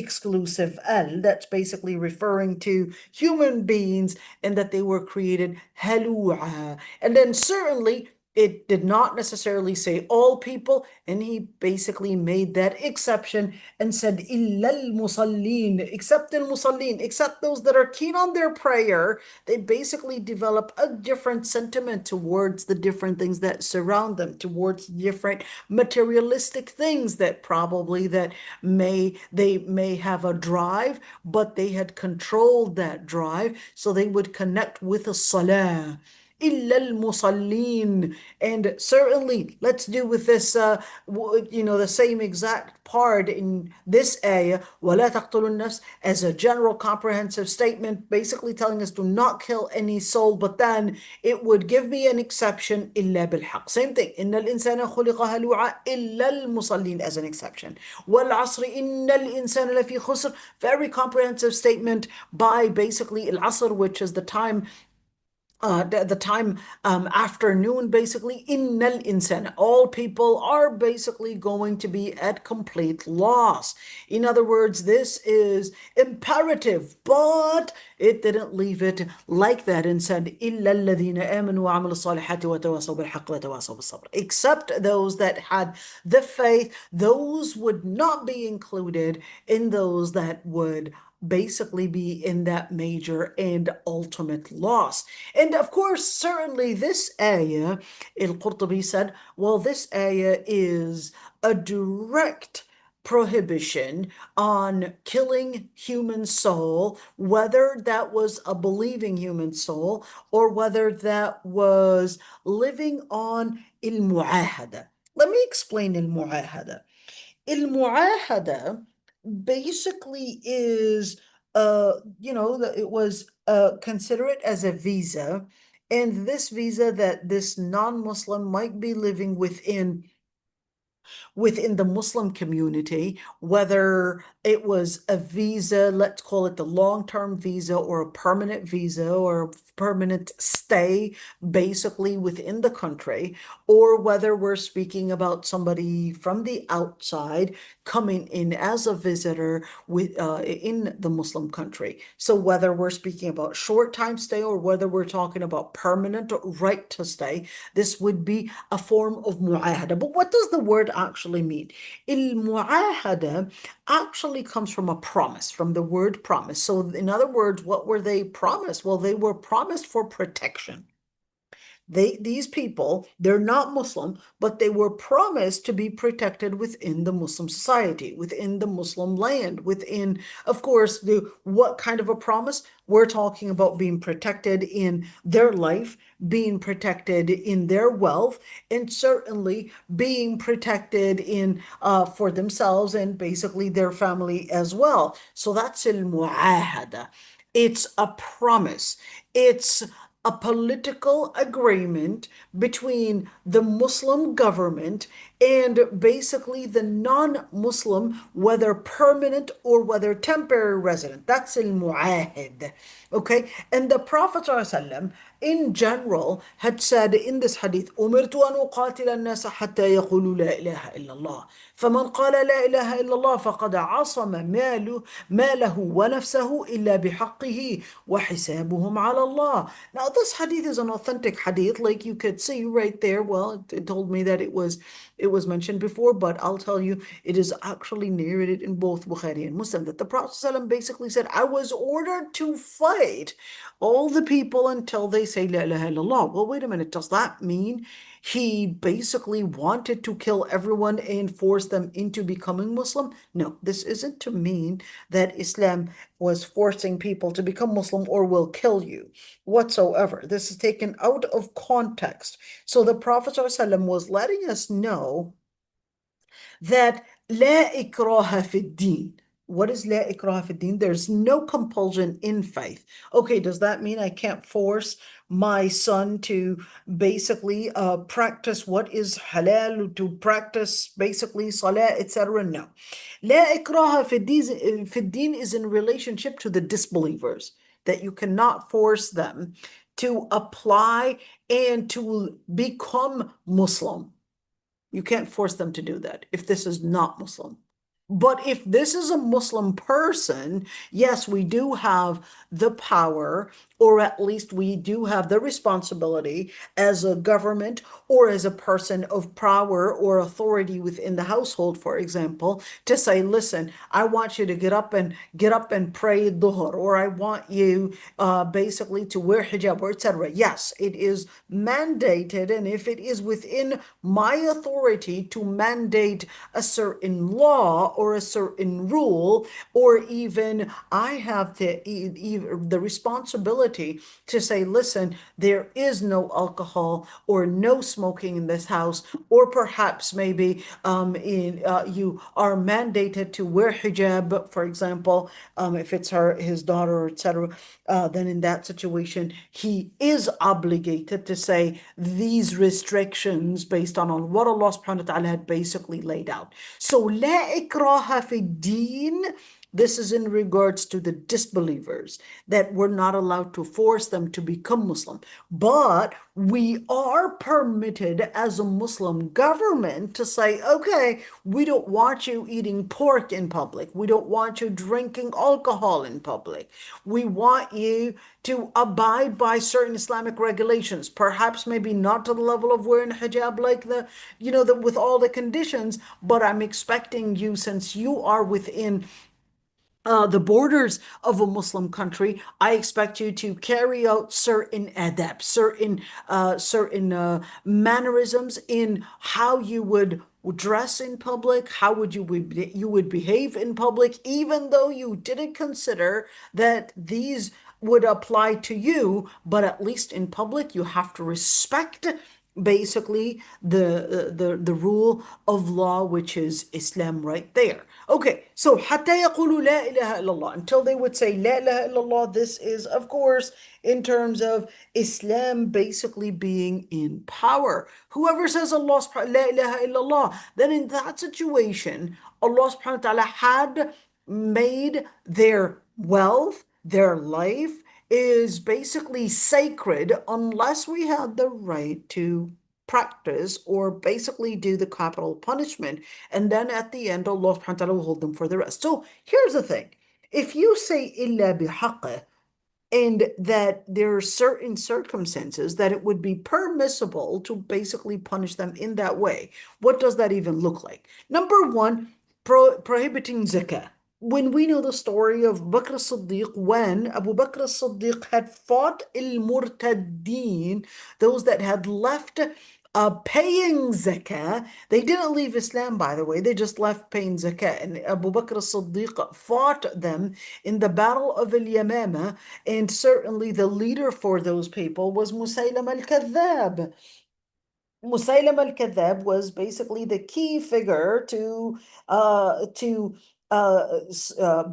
Speaker 1: exclusive al, that's basically referring to human beings, and that they were created halu'a. And then certainly it did not necessarily say all people, and he basically made that exception and said illal musallin, except al-musallin, except those that are keen on their prayer. They basically develop a different sentiment towards the different things that surround them, towards different materialistic things that probably that they may have a drive, but they had controlled that drive, so they would connect with a salah. إلا المصلين. And certainly, let's do with this, the same exact part in this ayah, وَلَا تَقْتُلُوا النَّفْسَ, as a general comprehensive statement, basically telling us do not kill any soul, but then it would give me an exception, إِلَّا بِالْحَقِّ. Same thing, إِنَّ الْإِنسَانَ خُلِقَ هَلُوعًا إِلَّا الْمُصَلِّينَ, as an exception. وَالْعَصْرِ إِنَّ الْإِنسَانَ لَفِي خُسْرٍ, very comprehensive statement by basically al-Asr, which is the time the time afternoon, basically, innal insana, all people are basically going to be at complete loss. In other words, this is imperative, but it didn't leave it like that and said illa alladhina amanu wa amilu salihati wa tawasaw bil haqq wa tawasaw bis sabr, except those that had the faith. Those would not be included in those that would basically be in that major and ultimate loss. And of course, certainly this ayah, al-Qurtubi said, well, this ayah is a direct prohibition on killing human soul, whether that was a believing human soul or whether that was living on al-mu'ahada. Let me explain al-mu'ahada. Al-mu'ahada basically is, it was consider it as a visa, and this visa that this non-Muslim might be living within the Muslim community, whether it was a visa, let's call it the long-term visa, or a permanent visa, or a permanent stay basically within the country, or whether we're speaking about somebody from the outside coming in as a visitor in the Muslim country. So whether we're speaking about short time stay or whether we're talking about permanent right to stay, this would be a form of mu'ahada. But what does the word actually mean? Il-mu'ahada actually comes from a promise, from the word promise. So in other words, what were they promised? Well, they were promised for protection. These people, they're not Muslim, but they were promised to be protected within the Muslim society, within the Muslim land, within, of course, what kind of a promise? We're talking about being protected in their life, being protected in their wealth, and certainly being protected in for themselves and basically their family as well. So that's al-mu'ahada. It's a promise. It's a political agreement between the Muslim government and basically the non-Muslim, whether permanent or whether temporary resident. That's al-mu'ahid. Okay, and the Prophet ﷺ in general had said in this hadith, أمرت أن أقاتل الناس حتى يقولوا لا إله إلا الله فمن قال لا إله إلا الله فقد عصم ماله ونفسه إلا بحقه وحسابهم على الله. Now this hadith is an authentic hadith, like you could see right there. Well, it told me that it was mentioned before, but I'll tell you, it is actually narrated in both Bukhari and Muslim that the Prophet ﷺ basically said, I was ordered to fight all the people until they say La ilaha illallah. Well, wait a minute, does that mean he basically wanted to kill everyone and force them into becoming Muslim? No, this isn't to mean that Islam was forcing people to become Muslim or will kill you whatsoever. This is taken out of context. So the Prophet ﷺ was letting us know that لا إكراه في الدين. what is لا إكراه في الدين? There's no compulsion in faith. Okay, does that mean I can't force my son to basically practice what is halal, to practice basically salah, etc.? No. لا إكراه في الدين is in relationship to the disbelievers, that you cannot force them to apply and to become Muslim. You can't force them to do that if this is not Muslim. But if this is a Muslim person, yes, we do have the power, or at least we do have the responsibility as a government or as a person of power or authority within the household, for example, to say, listen, I want you to get up and pray dhuhr, or I want you basically to wear hijab, or etc. Yes, it is mandated, and if it is within my authority to mandate a certain law or a certain rule, or even I have the responsibility to say, listen, there is no alcohol or no smoking in this house, or perhaps maybe you are mandated to wear hijab, for example, if it's his daughter, etc. Then in that situation, he is obligated to say these restrictions based on what Allah subhanahu wa ta'ala had basically laid out. So, لا إكراه في الدين, this is in regards to the disbelievers, that we're not allowed to force them to become Muslim. But we are permitted as a Muslim government to say, okay, we don't want you eating pork in public. We don't want you drinking alcohol in public. We want you to abide by certain Islamic regulations, perhaps maybe not to the level of wearing hijab like with all the conditions, but I'm expecting you, since you are within the borders of a Muslim country, I expect you to carry out certain adab, certain mannerisms in how you would dress in public, how you would behave in public, even though you didn't consider that these would apply to you, but at least in public you have to respect basically the rule of law, which is Islam right there. Okay, so حتى يقولوا لا إله إلا الله, until they would say لا إله إلا الله. This is, of course, in terms of Islam basically being in power. Whoever says Allah لا إله إلا الله, then in that situation, Allah subhanahu wa ta'ala had made their wealth, their life, is basically sacred unless we had the right to practice or basically do the capital punishment. And then at the end, Allah subhanahu wa ta'ala will hold them for the rest. So here's the thing. If you say إِلَّا بِحَقِّهِ, and that there are certain circumstances that it would be permissible to basically punish them in that way, what does that even look like? Number one, prohibiting zakah. When we know the story of Bakr as-Siddiq, when Abu Bakr as-Siddiq had fought al-Murtaddeen, those that had left paying zakah. They didn't leave Islam, by the way, they just left paying zakah. And Abu Bakr as-Siddiq fought them in the Battle of Al-Yamama, and certainly the leader for those people was Musaylam al-Kadhab. Musaylam al-Kadhab was basically the key figure to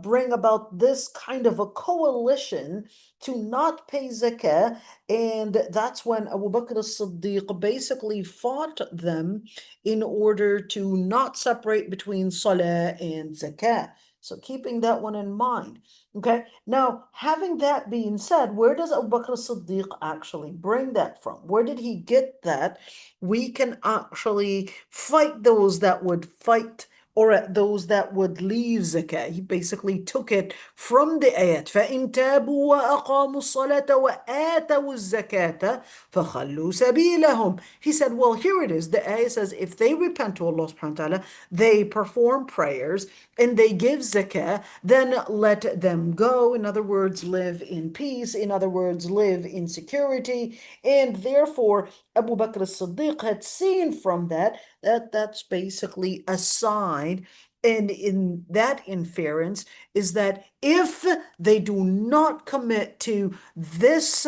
Speaker 1: bring about this kind of a coalition to not pay zakah, and that's when Abu Bakr as-Siddiq basically fought them in order to not separate between salah and zakah. So keeping that one in mind. Okay, now having that being said, where does Abu Bakr as-Siddiq actually bring that from? Where did he get that? We can actually fight those that would fight, or at those that would leave zakah. He basically took it from the ayat. فَإِن تَابُوا وَأَقَامُوا الصَّلَاةَ وَآتَوُا الزَّكَاةَ فَخَلُّوا سَبِيلَهُم. He said, well, here it is. The ayat says, if they repent to Allah subhanahu wa ta'ala, they perform prayers, and they give zakah, then let them go. In other words, live in peace. In other words, live in security. And therefore, Abu Bakr as-Siddiq had seen from that that's basically a sign, and in that inference is that if they do not commit to this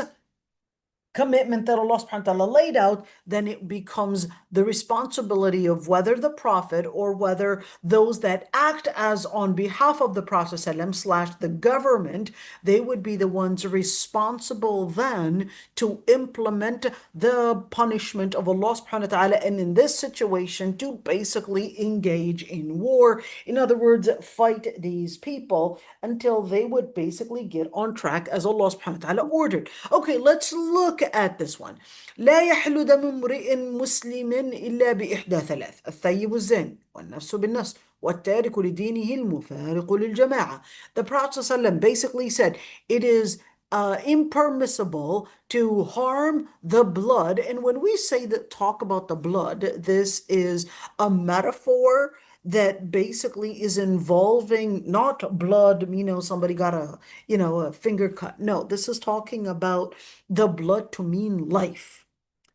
Speaker 1: commitment that Allah subhanahu wa ta'ala laid out, then it becomes the responsibility of whether the Prophet or whether those that act as on behalf of the Prophet / the government, they would be the ones responsible then to implement the punishment of Allah subhanahu wa ta'ala, and in this situation to basically engage in war. In other words, fight these people until they would basically get on track as Allah subhanahu wa ta'ala ordered. Okay, let's look at this one. لا يحل دم امرئ مسلم إلا بإحدى ثلاث: الثيب الزاني والنفس بالنفس والتارك لدينه المفارق للجماعة. The Prophet ﷺ basically said it is impermissible to harm the blood. And when we say that, talk about the blood, this is a metaphor that basically is involving not blood, somebody got a finger cut. No, this is talking about the blood to mean life.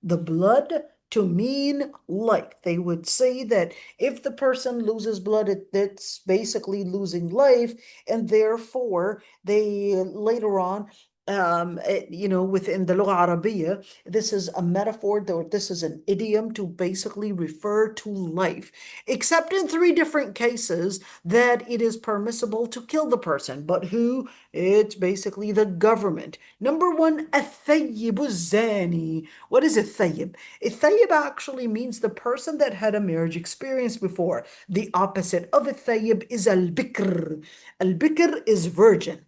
Speaker 1: The blood to mean life. They would say that if the person loses blood, it's basically losing life, and therefore they later on, within the Lugha Arabiya, this is a metaphor, or this is an idiom to basically refer to life, except in 3 different cases that it is permissible to kill the person. But who? It's basically the government. Number 1, الثيب الزاني. What is a thayyib? A thayyib actually means the person that had a marriage experience before. The opposite of a thayyib is al-bikr. Al-bikr is virgin.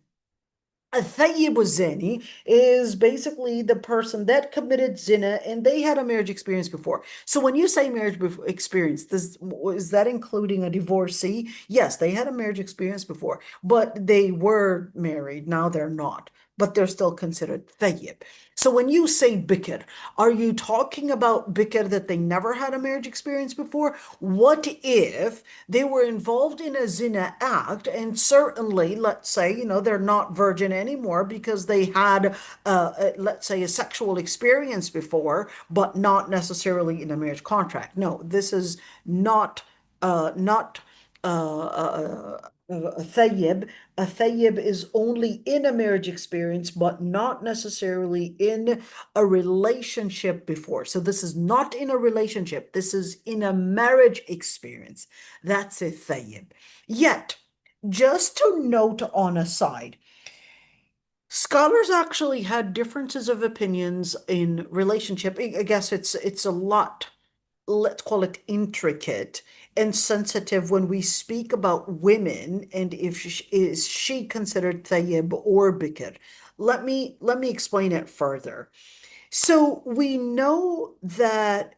Speaker 1: الثيب الزاني is basically the person that committed zina and they had a marriage experience before. So when you say marriage experience, is that including a divorcee? Yes, they had a marriage experience before, but they were married. Now they're not, but they're still considered thayyib. So when you say bikr, are you talking about bikr that they never had a marriage experience before? What if they were involved in a zina act, and certainly, let's say, they're not virgin anymore because they had, let's say, a sexual experience before, but not necessarily in a marriage contract. No, this is not a thayyib. A thayyib is only in a marriage experience, but not necessarily in a relationship before. So this is not in a relationship. This is in a marriage experience. That's a thayyib. Yet, just to note on a side, scholars actually had differences of opinions in relationship. I guess it's a lot, let's call it intricate and sensitive when we speak about women and if is she considered thayyib or bikr. Let me explain it further. So we know that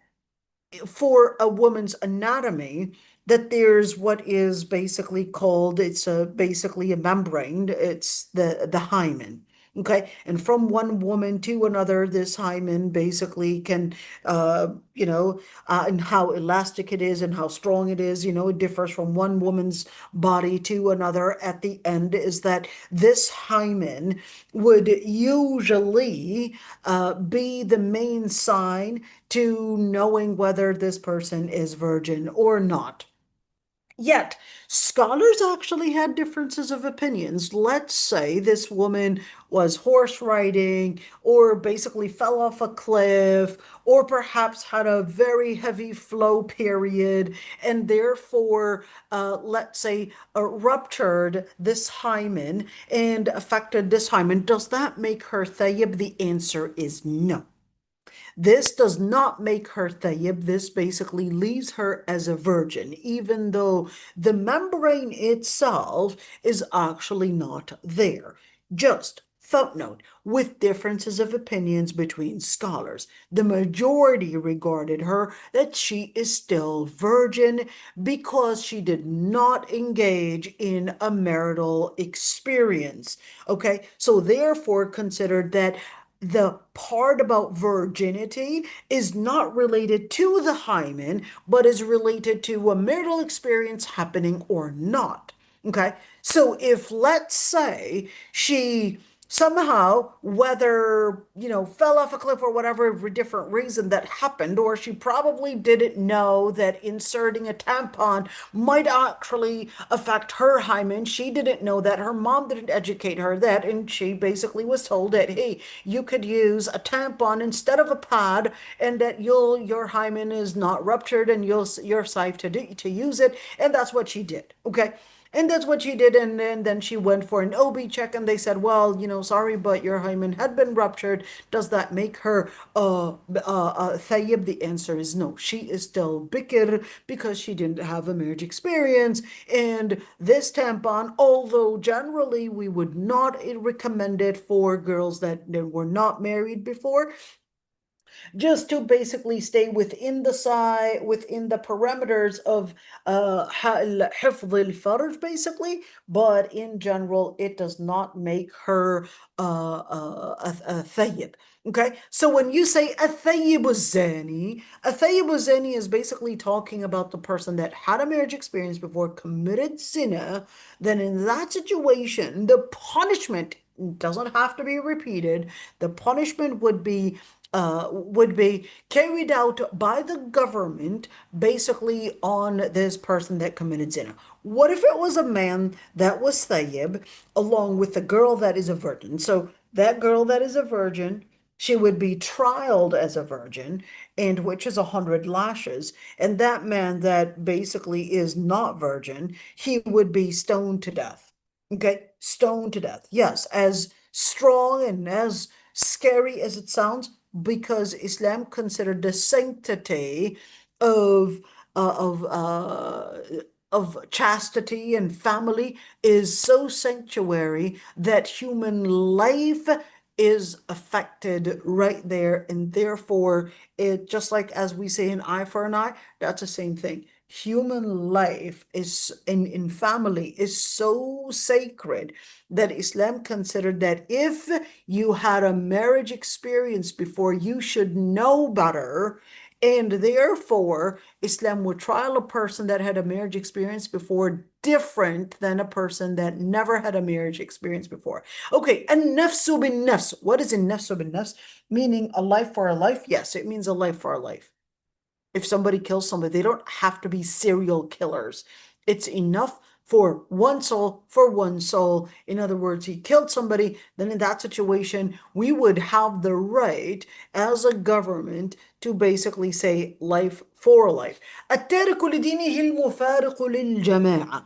Speaker 1: for a woman's anatomy, that there's what is basically called, it's basically a membrane, it's the hymen. Okay, and from one woman to another, this hymen basically can, and how elastic it is and how strong it is, it differs from one woman's body to another. At the end, is that this hymen would usually be the main sign to knowing whether this person is virgin or not. Yet, scholars actually had differences of opinions. Let's say this woman was horse riding, or basically fell off a cliff, or perhaps had a very heavy flow period, and therefore, let's say, ruptured this hymen and affected this hymen. Does that make her thayyib? The answer is no. This does not make her thayyib. This basically leaves her as a virgin, even though the membrane itself is actually not there. Just footnote, with differences of opinions between scholars, the majority regarded her that she is still virgin because she did not engage in a marital experience. Okay, so therefore considered that the part about virginity is not related to the hymen, but is related to a marital experience happening or not. Okay, so if let's say she somehow, whether, fell off a cliff or whatever different reason that happened, or she probably didn't know that inserting a tampon might actually affect her hymen. She didn't know that. Her mom didn't educate her that, and she basically was told that, hey, you could use a tampon instead of a pad, and that your hymen is not ruptured, and you're safe to use it, and that's what she did. Okay. And that's what she did. And then she went for an OB check, and they said, well, sorry, but your hymen had been ruptured. Does that make her thayyib? The answer is no. She is still bikr because she didn't have a marriage experience. And this tampon, although generally we would not recommend it for girls that were not married before, just to basically stay within the parameters of حفظ الفرج, basically. But in general, it does not make her a thayyib. Okay, so when you say a thayyib zani is basically talking about the person that had a marriage experience before, committed zina. Then in that situation, the punishment doesn't have to be repeated. The punishment would be carried out by the government, basically on this person that committed zina. What if it was a man that was thayyib along with a girl that is a virgin? So that girl that is a virgin, she would be trialed as a virgin, and which is 100 lashes. And that man that basically is not virgin, he would be stoned to death. Okay, stoned to death. Yes, as strong and as scary as it sounds, because Islam considered the sanctity of uh, of uh, of chastity and family is so sanctuary that human life is affected right there, and therefore it, just like as we say an eye for an eye, that's the same thing. Human life is in family is so sacred that Islam considered that if you had a marriage experience before, you should know better. And therefore, Islam would trial a person that had a marriage experience before different than a person that never had a marriage experience before. Okay, and nafsu bin nafs. What is in nafsu bin nafs? Meaning a life for a life? Yes, it means a life for a life. If somebody kills somebody, they don't have to be serial killers. It's enough for one soul for one soul. In other words, he killed somebody, then in that situation, we would have the right as a government to basically say life for life. التارك لدينه المفارق للجماعة.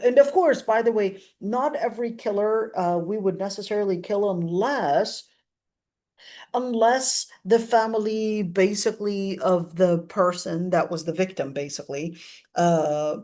Speaker 1: And of course, by the way, not every killer we would necessarily kill unless the family basically of the person that was the victim basically uh,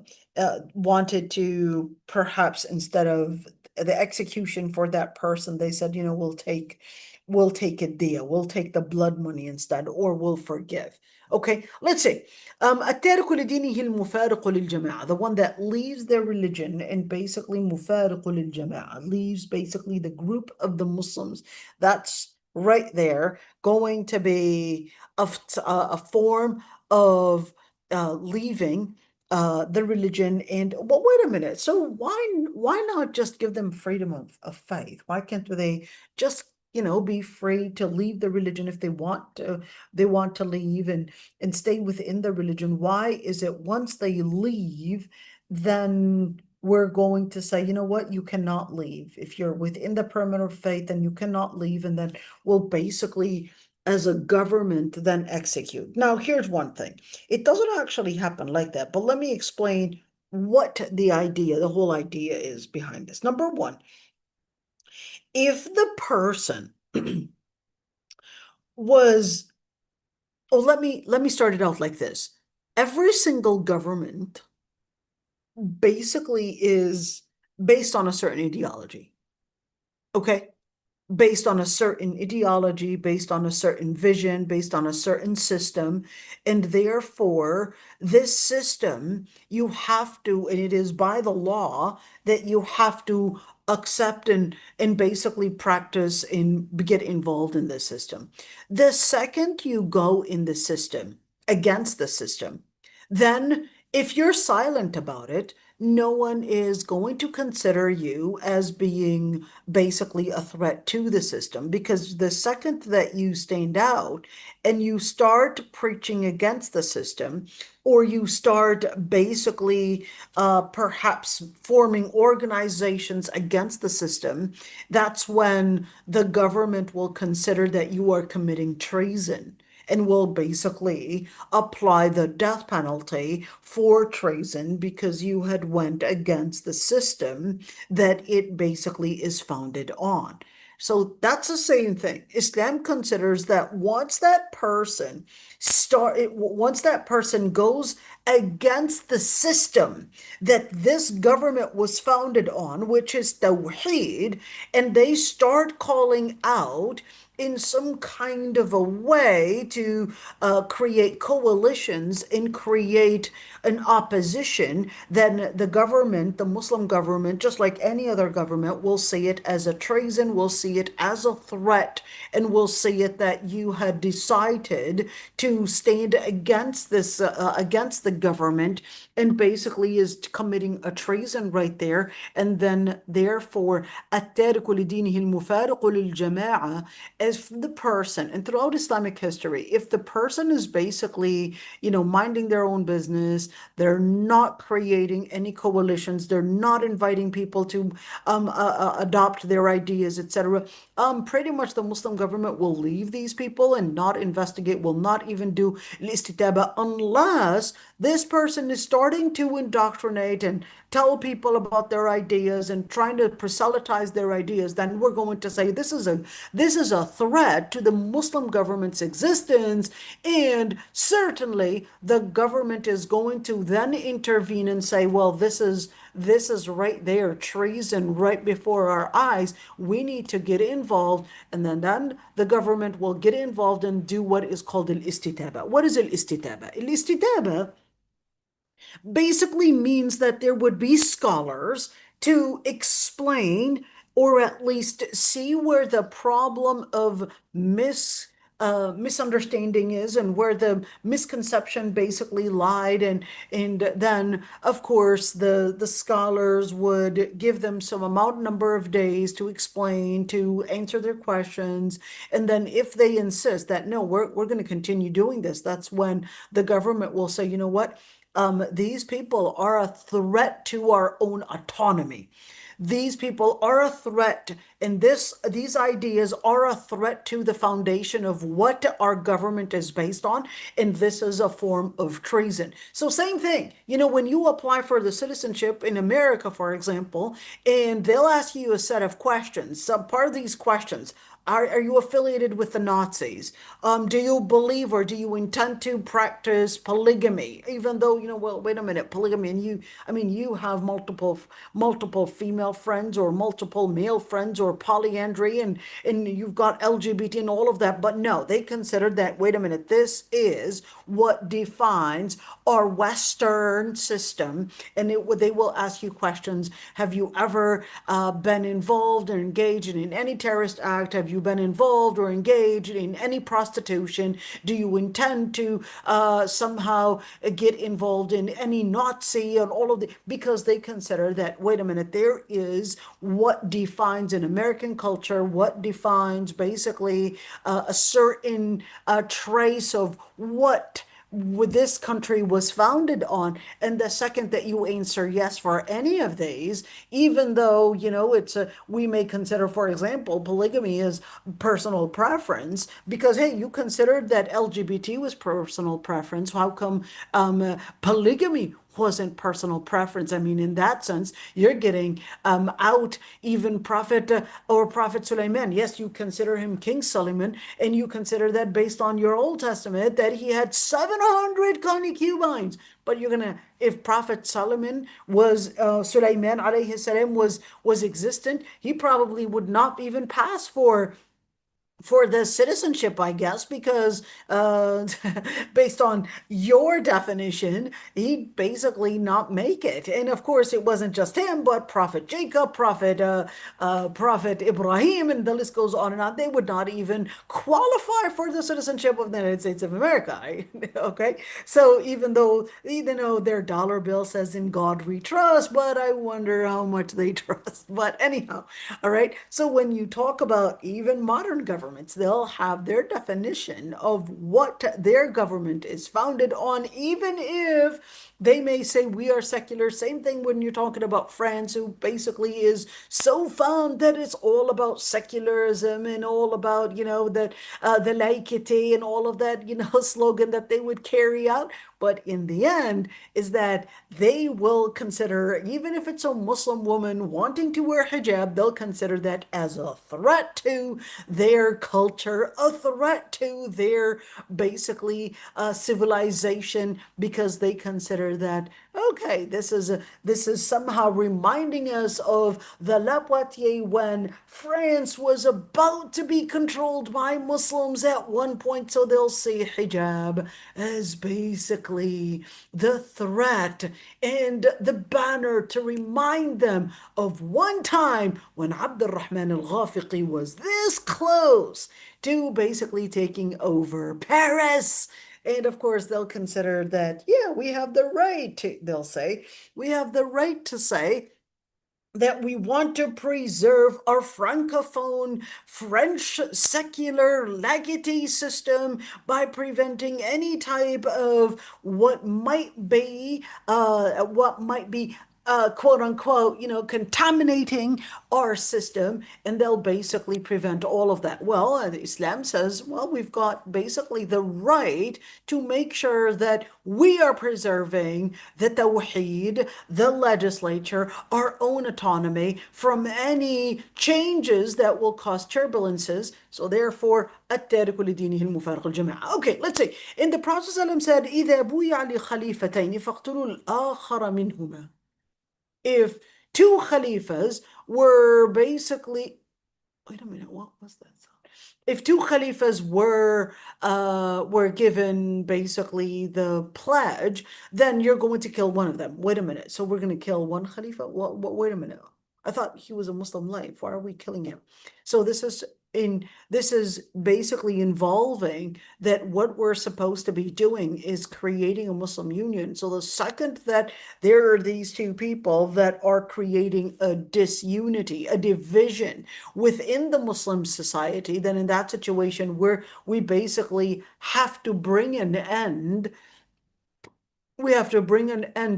Speaker 1: wanted to, perhaps instead of the execution for that person, they said, we'll take a deal, we'll take the blood money instead, or we'll forgive. Okay, let's see. التارك لدينه المفارق للجماعة, the one that leaves their religion and basically مفارق للجماعة, leaves basically the group of the Muslims. That's right there going to be a form of leaving the religion. And but wait a minute, so why not just give them freedom of faith? Why can't they just be free to leave the religion if they want to leave and stay within the religion? Why is it once they leave, then we're going to say, you know what, you cannot leave. If you're within the perimeter of faith, then you cannot leave, and then we'll basically, as a government, then execute. Now, here's one thing. It doesn't actually happen like that, but let me explain what the whole idea is behind this. Number one, if the person was, oh, let me start it out like this. Every single government basically is based on a certain ideology. Okay? Based on a certain ideology, based on a certain vision, based on a certain system. And therefore, this system, you have to, and it is by the law that you have to accept and basically practice and get involved in this system. The second you go in the system, against the system, then If you're silent about it, no one is going to consider you as being basically a threat to the system, because the second that you stand out and you start preaching against the system, or you start basically perhaps forming organizations against the system, that's when the government will consider that you are committing treason and will basically apply the death penalty for treason because you had went against the system that it basically is founded on. So that's the same thing. Islam considers that once that person goes against the system that this government was founded on, which is Tawheed, and they start calling out in some kind of a way to create coalitions and create an opposition, then the government, the Muslim government, just like any other government, will see it as a treason, will see it as a threat, and will see it that you had decided to stand against the government, and basically is committing a treason right there. And then therefore, التارك لدينه المفارق للجماعة, if the person, and throughout Islamic history, if the person is basically, minding their own business, they're not creating any coalitions, they're not inviting people to adopt their ideas, etc. Pretty much the Muslim government will leave these people and not investigate, will not even do al-istitaba, unless this person is starting to indoctrinate and tell people about their ideas and trying to proselytize their ideas. Then we're going to say this is a threat to the Muslim government's existence, and certainly the government is going to then intervene and say, well, this is right there, treason right before our eyes. We need to get involved, and then the government will get involved and do what is called al-istitaba. What is al-istitaba? Al-istitaba basically means that there would be scholars to explain or at least see where the problem of misunderstanding is, and where the misconception basically lied, and then of course the scholars would give them some number of days to explain, to answer their questions. And then if they insist that no, we're going to continue doing this, that's when the government will say, you know what, these people are a threat to our own autonomy. These people are a threat, and these ideas are a threat to the foundation of what our government is based on, and this is a form of treason. So same thing, when you apply for the citizenship in America, for example, and they'll ask you a set of questions. Some part of these questions, are you affiliated with the Nazis? Do you believe or do you intend to practice polygamy? Even though, well, wait a minute, polygamy, and you have multiple female friends or multiple male friends, or polyandry, and you've got LGBT and all of that. But no, they considered that, wait a minute, this is what defines our Western system. And they will ask you questions. Have you ever been involved or engaged in any terrorist act? Have you been involved or engaged in any prostitution? Do you intend to somehow get involved in any Nazi and all of the, because they consider that, wait a minute, there is what defines an American culture, what defines basically a certain trace of what this country was founded on. And the second that you answer yes for any of these, even though, we may consider, for example, polygamy as personal preference, because, hey, you considered that LGBT was personal preference. How come polygamy wasn't personal preference? I mean, in that sense, you're getting out even Prophet Sulaiman. Yes, you consider him King Solomon, and you consider that based on your Old Testament that he had 700 concubines. But if Prophet Solomon Sulaiman alayhi salam was existent, he probably would not even pass for for the citizenship, I guess, because based on your definition, he'd basically not make it. And of course, it wasn't just him, but Prophet Jacob, Prophet Ibrahim, and the list goes on and on. They would not even qualify for the citizenship of the United States of America. Okay, so even though their dollar bill says "In God we trust," but I wonder how much they trust. But anyhow, all right. So when you talk about even modern governments, they'll have their definition of what their government is founded on, even if they may say we are secular. Same thing when you're talking about France, who basically is so fond that it's all about secularism and all about, that the laicity and all of that, slogan that they would carry out. But in the end, is that they will consider, even if it's a Muslim woman wanting to wear hijab, they'll consider that as a threat to their culture, a threat to their basically civilization, because they consider that, okay, this is somehow reminding us of the La Poitiers when France was about to be controlled by Muslims at one point. So they'll see hijab as basically the threat and the banner to remind them of one time when Abd al-Rahman al-Ghafiqi was this close to basically taking over Paris. And of course, they'll consider that, yeah, we have the right to, they'll say, we have the right to say that we want to preserve our francophone French secular laicity system by preventing any type of quote unquote, contaminating our system, and they'll basically prevent all of that. Well, Islam says, well, we've got basically the right to make sure that we are preserving the tawheed, the legislature, our own autonomy from any changes that will cause turbulences. So therefore, التارك لدينه المفارق الجماعة. Okay, let's see. In the Prophet ﷺ said, إذا بويع لخليفتين فاقتلوا الآخر منهما. If two khalifas were basically, wait a minute, what was that sound? If two khalifas were given basically the pledge, then you're going to kill one of them. Wait a minute. So we're going to kill one khalifa? Wait a minute. I thought he was a Muslim life. Why are we killing him? So this is basically involving that what we're supposed to be doing is creating a Muslim union. So the second that there are these two people that are creating a disunity, a division within the Muslim society, then in that situation where we basically have to bring an end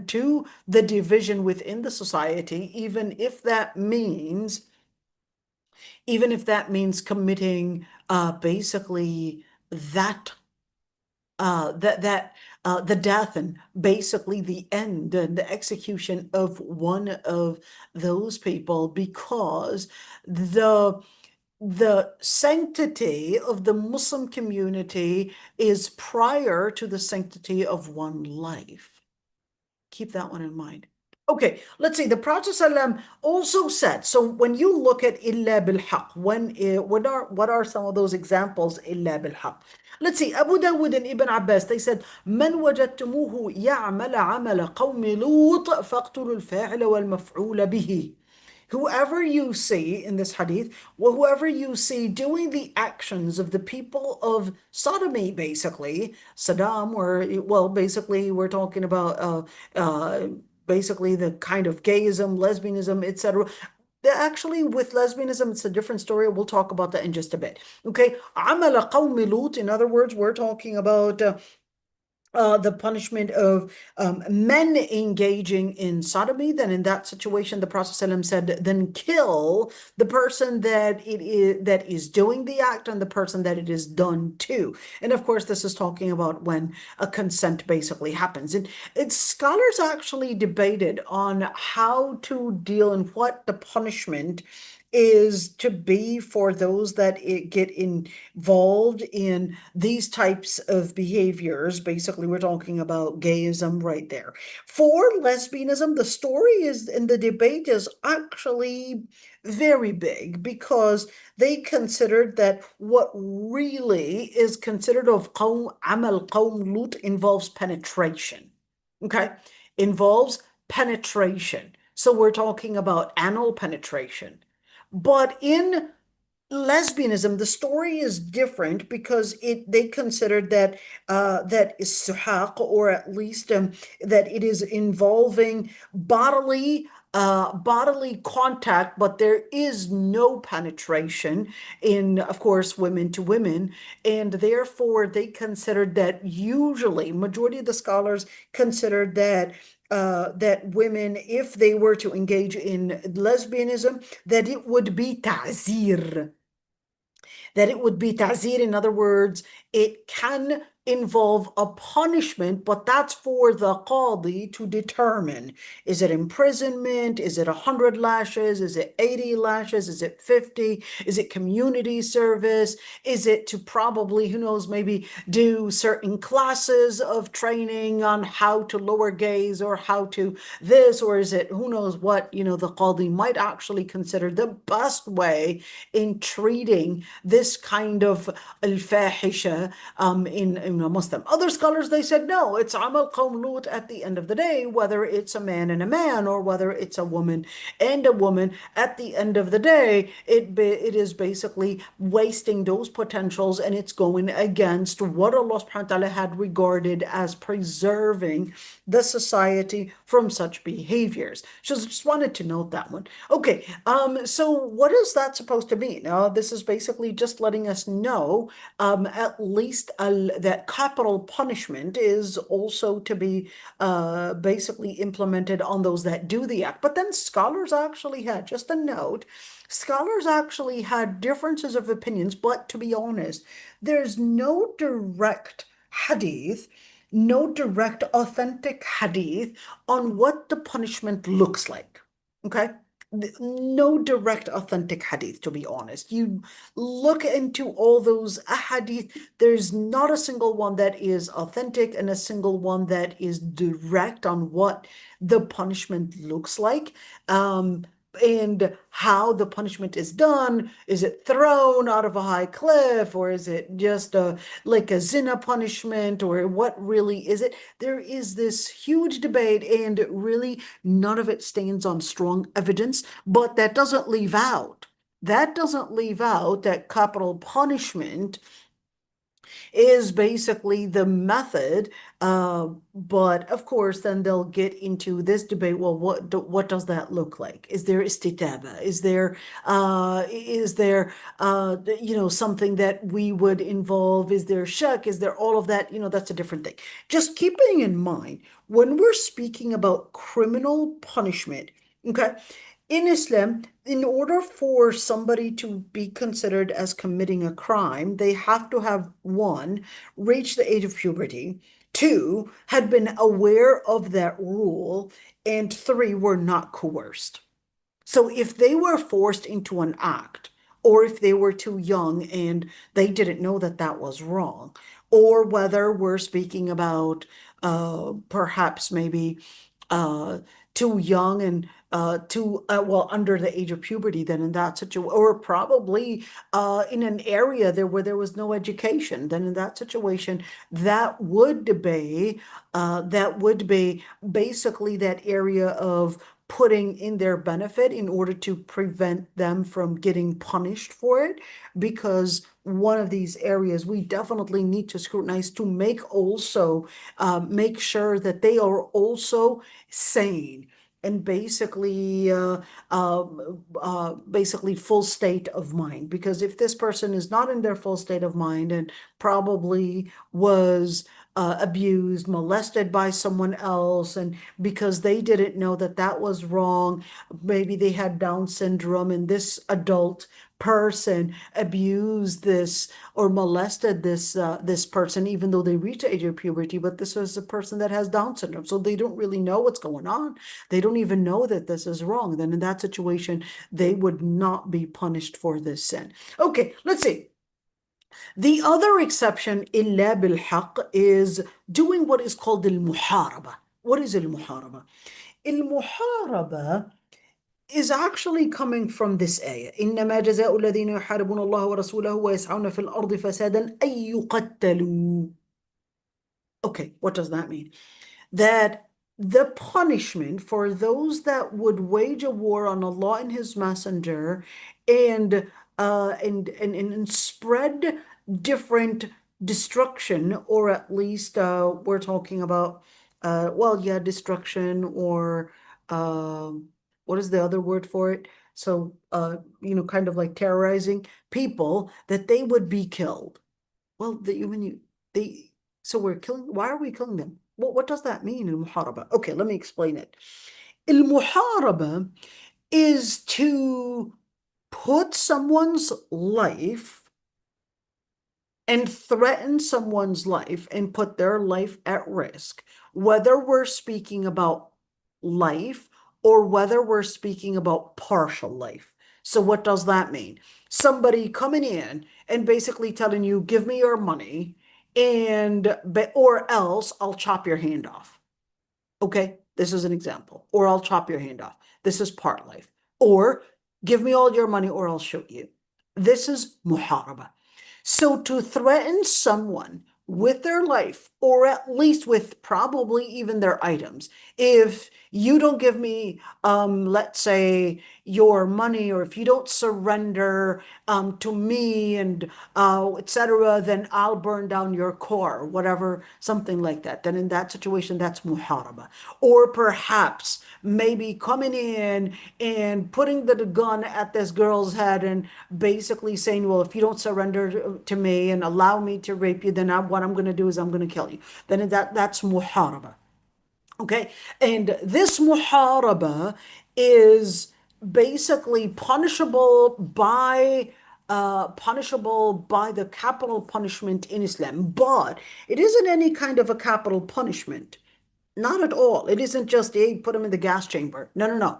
Speaker 1: to the division within the society, even if that means committing basically that the death and basically the end and the execution of one of those people, because the sanctity of the Muslim community is prior to the sanctity of one life. Keep that one in mind. Okay, let's see. The Prophet ﷺ also said, so when you look at illa bilhaq, what are some of those examples illa bilhaq? Let's see, Abu Dawud and Ibn Abbas, they said, من وجدتموه يعمل عمل قوم لوط فاقتلوا الفاعل والمفعول به. Whoever you see in this hadith, well, whoever you see doing the actions of the people of sodomy, basically, Saddam, basically we're talking about basically the kind of gayism, lesbianism, etc. Actually, with lesbianism, it's a different story. We'll talk about that in just a bit. Okay, عمل قوم لوط. In other words, we're talking about the punishment of men engaging in sodomy. Then in that situation, the Prophet ﷺ said, then kill the person that is doing the act and the person that it is done to. And of course, this is talking about when a consent basically happens. And scholars actually debated on how to deal and what the punishment is to be for those that get involved in these types of behaviors. Basically, we're talking about gayism right there. For lesbianism, the story is, and the debate is actually very big because they considered that what really is considered of amal qawm Lut involves penetration. Okay, involves penetration. So we're talking about anal penetration. But in lesbianism, the story is different because they considered that that is suhaq, or at least that it is involving bodily contact, but there is no penetration in, of course, women to women, and therefore they considered that, usually majority of the scholars considered that that women, if they were to engage in lesbianism, that it would be ta'zir, that it would be ta'zir. In other words, it can involve a punishment, but that's for the qadi to determine. Is it imprisonment? Is it 100 lashes? Is it 80 lashes? Is it 50? Is it community service? Is it to probably, who knows, maybe do certain classes of training on how to lower gaze or how to this, or is it, who knows what, the qadi might actually consider the best way in treating this kind of al-fahisha in a Muslim. Other scholars, they said, no, it's amal qawm Lut at the end of the day, whether it's a man and a man or whether it's a woman and a woman. At the end of the day, it is basically wasting those potentials, and it's going against what Allah subhanahu wa ta'ala had regarded as preserving the society from such behaviors. So just wanted to note that one. Okay, so what is that supposed to mean? This is basically just letting us know at least that capital punishment is also to be basically implemented on those that do the act. But then scholars actually had, just a note, scholars actually had differences of opinions, but to be honest, there's no direct hadith, no direct authentic hadith on what the punishment looks like. Okay? No direct authentic hadith, to be honest. You look into all those ahadith, there's not a single one that is authentic and a single one that is direct on what the punishment looks like. And how the punishment is done. Is it thrown out of a high cliff, or is it just like a zina punishment, or what really is it? There is this huge debate, and really none of it stands on strong evidence, but that doesn't leave out that capital punishment is basically the method. But of course, then they'll get into this debate. Well, what does that look like? Is there istitaba? Is there something that we would involve? Is there shak? Is there all of that? That's a different thing. Just keeping in mind when we're speaking about criminal punishment, okay? In Islam, in order for somebody to be considered as committing a crime, they have to have, one, reached the age of puberty, two, had been aware of that rule, and three, were not coerced. So if they were forced into an act, or if they were too young and they didn't know that that was wrong, or whether we're speaking about perhaps maybe too young and under the age of puberty, then in that situation, or probably in an area there where there was no education, then in that situation, that would be basically that area of putting in their benefit in order to prevent them from getting punished for it, because one of these areas we definitely need to scrutinize to make sure that they are also sane and basically full state of mind. Because if this person is not in their full state of mind and probably was abused, molested by someone else, and because they didn't know that that was wrong, maybe they had Down syndrome, and this adult person abused this or molested this person, even though they reach the age of puberty, but this is a person that has Down syndrome, so they don't really know what's going on. They don't even know that this is wrong. Then in that situation, they would not be punished for this sin. Okay, let's see. The other exception, إلا بالحق, is doing what is called المحاربة. What is المحاربة? المحاربة is actually coming from this ayah. إنما جزاء الذين يحاربون الله ورسوله ويسعون في الأرض فسادا أن يقتلوا. Okay, what does that mean? That the punishment for those that would wage a war on Allah and His Messenger and spread different destruction, or at least we're talking about destruction, or what is the other word for it? So kind of like terrorizing people, that they would be killed. Well, so we're killing, why are we killing them? What does that mean in muharaba? Okay, let me explain it. Al-muharaba is to put someone's life and threaten someone's life and put their life at risk, whether we're speaking about life or whether we're speaking about partial life. So what does that mean? Somebody coming in and basically telling you, give me your money, or else I'll chop your hand off. Okay, this is an example. Or I'll chop your hand off. This is part life. Or give me all your money or I'll shoot you. This is muharaba. So to threaten someone with their life, or at least with probably even their items, if you don't give me, let's say, your money, or if you don't surrender to me, and etc., then I'll burn down your car, whatever, something like that. Then in that situation, that's muharaba. Or perhaps maybe coming in and putting the gun at this girl's head and basically saying, well, if you don't surrender to me and allow me to rape you, then what I'm going to do is I'm going to kill you. Then that's muharaba. Okay, and this muharaba is basically punishable by the capital punishment in Islam, but it isn't any kind of a capital punishment. Not at all. It isn't just, hey, put them in the gas chamber. No, no, no.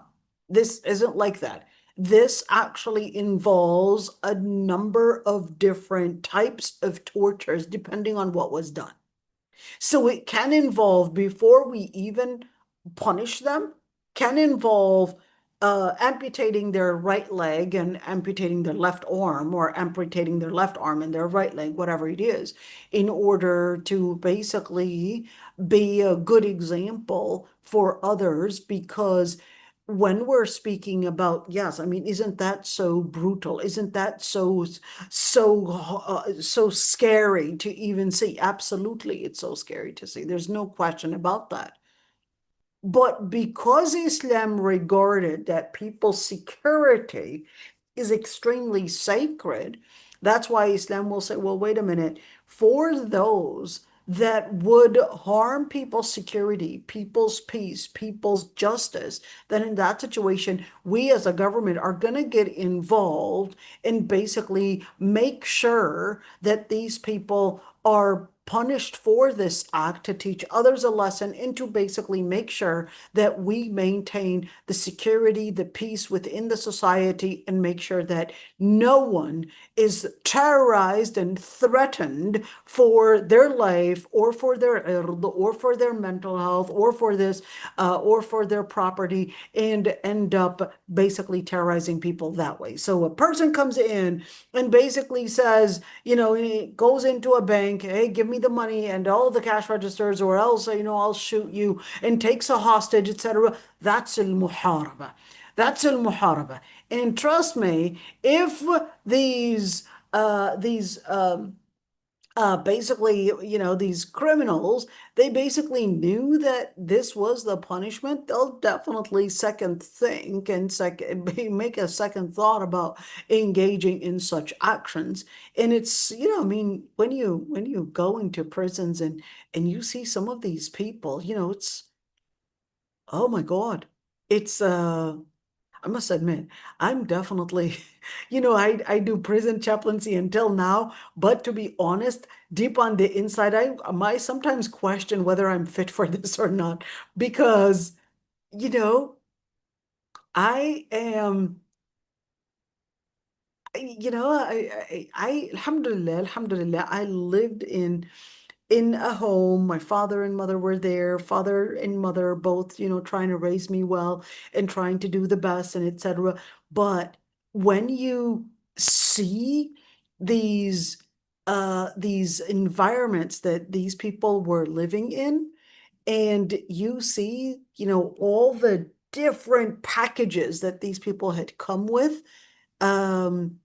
Speaker 1: This isn't like that. This actually involves a number of different types of tortures depending on what was done. So it can involve, before we even punish them, can involve amputating their right leg and amputating their left arm, or amputating their left arm and their right leg, whatever it is, in order to basically be a good example for others. Because when we're speaking about, yes, I mean, isn't that so brutal? Isn't that so scary to even see? Absolutely, it's so scary to see. There's no question about that. But because Islam regarded that people's security is extremely sacred, that's why Islam will say, well, wait a minute, for those that would harm people's security, people's peace, people's justice, then in that situation, we as a government are going to get involved and basically make sure that these people are punished for this act, to teach others a lesson and to basically make sure that we maintain the security, the peace within the society, and make sure that no one is terrorized and threatened for their life, or for their ird, or for their mental health, or for this, or for their property, and end up basically terrorizing people that way. So a person comes in and basically says, he goes into a bank, hey, give me the money and all the cash registers, or else, I'll shoot you, and takes a hostage, etc. That's al-muharaba. That's al-muharaba. And trust me, if these basically, these criminals, they basically knew that this was the punishment, they'll definitely second think and make a second thought about engaging in such actions. And it's, I mean, when you go into prisons and you see some of these people, it's, oh my God, it's I must admit, I'm definitely, I do prison chaplaincy until now, but to be honest, deep on the inside, I sometimes question whether I'm fit for this or not because, you know, I am, alhamdulillah, I lived in a home. My father and mother were there. Father and mother both, trying to raise me well and trying to do the best and etc. But when you see these these environments that these people were living in, and you see, all the different packages that these people had come with, um,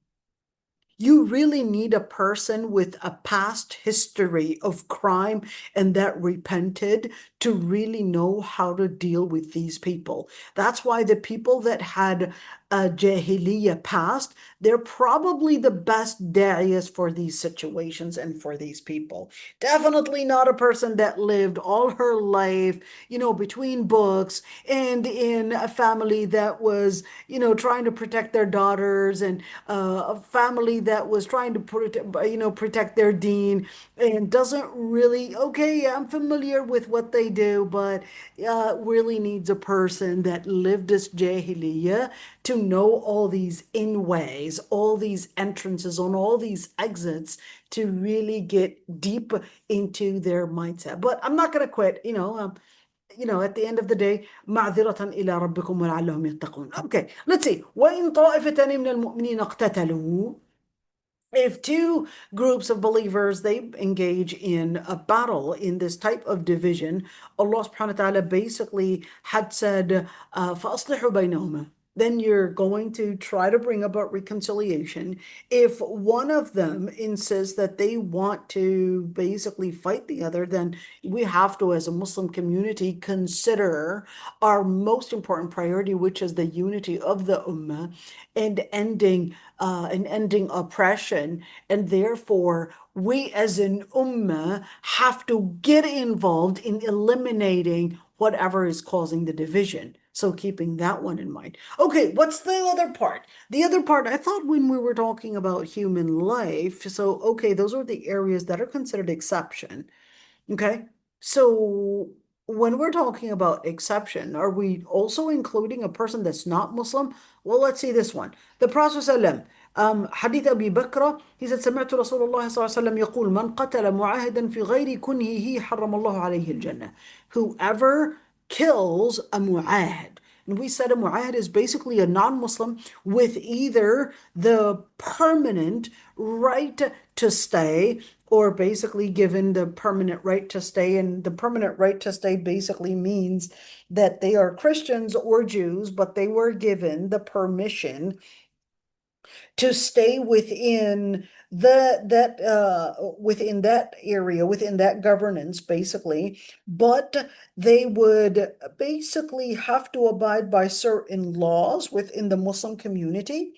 Speaker 1: you really need a person with a past history of crime and that repented to really know how to deal with these people. That's why the people that had a Jahiliyyah past, they're probably the best da'iyas for these situations and for these people. Definitely not a person that lived all her life, between books and in a family that was, trying to protect their daughters, and a family that was trying to protect their deen, and doesn't really, okay, yeah, I'm familiar with what they do, but really needs a person that lived this jahiliyyah to know all these in ways, all these entrances, on all these exits, to really get deep into their mindset. But I'm not going to quit, at the end of the day, معذرة إلى ربكم ولعلهم يتقون. Okay, let's see. وإن طائفتان من المؤمنين اقتتلوا, if two groups of believers they engage in a battle in this type of division, Allah subhanahu wa ta'ala basically had said, فَأَصْلِحُوا بَيْنَهُمَا. Then you're going to try to bring about reconciliation. If one of them insists that they want to basically fight the other, then we have to, as a Muslim community, consider our most important priority, which is the unity of the ummah and ending oppression. And therefore, we as an ummah have to get involved in eliminating whatever is causing the division. So keeping that one in mind. Okay, what's the other part? The other part, I thought when we were talking about human life, so okay, those are the areas that are considered exception. Okay. So when we're talking about exception, are we also including a person that's not Muslim? Well, let's see this one. The Prophet ﷺ, حديث أبي بكر, he said, سمعت رسول الله صلى الله عليه وسلم يقول من قتل معاهدا في غير كنهه حرم الله عليه الجنة. Whoever kills a mu'ahid. And we said a mu'ahid is basically a non-Muslim with either the permanent right to stay, or basically given the permanent right to stay. And the permanent right to stay basically means that they are Christians or Jews, but they were given the permission to stay within within that area, within that governance, basically. But they would basically have to abide by certain laws within the Muslim community.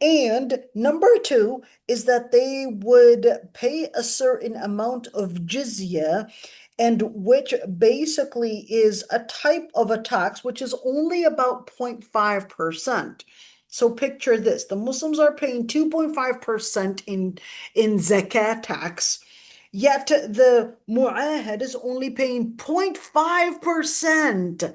Speaker 1: And number two is that they would pay a certain amount of jizya, and which basically is a type of a tax, which is only about 0.5%. So picture this, the Muslims are paying 2.5% in zakat tax, yet the mu'ahad is only paying 0.5%.